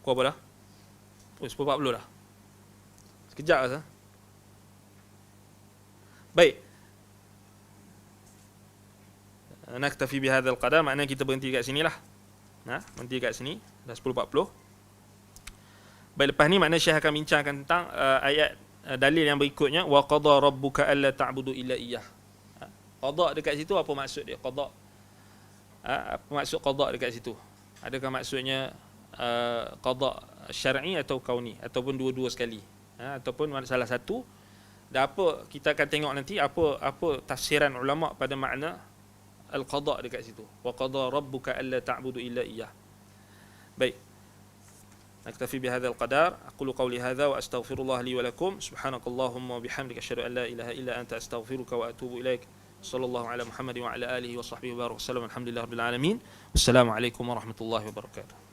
Kau apa dah? 10.40 dah. Sekejap lah. Baik. Naktafi bihadzal qadar, maknanya kita berhenti kat sini lah. Berhenti kat sini. Dah 10.40. Baik, lepas ni maknanya Syekh akan bincangkan tentang ayat dalil yang berikutnya. Wa qada rabbuka alla ta'budu illa iyyah. Qada dekat situ apa maksud dia? Qada. Apa maksud qada dekat situ? Adakah maksudnya qada syar'i atau kauni, ataupun dua-dua sekali, ataupun salah satu? Dan apa kita akan tengok nanti apa tafsiran ulama pada makna al-qada dekat situ. Wa qada rabbuka alla ta'budu illa iyyah. Baik. Naktafi bihadzal qadar. Aqulu qawli hadza wa astaghfirullah li wa lakum. Subhanakallahumma wa bihamdika asyhadu an la ilaha illa anta astaghfiruka wa atubu ilaik. Sallallahu ala Muhammadin wa ala alihi wa sahbihi wa barik wasallam. Alhamdulillahirabbil alamin. Wassalamu alaikum warahmatullahi wabarakatuh.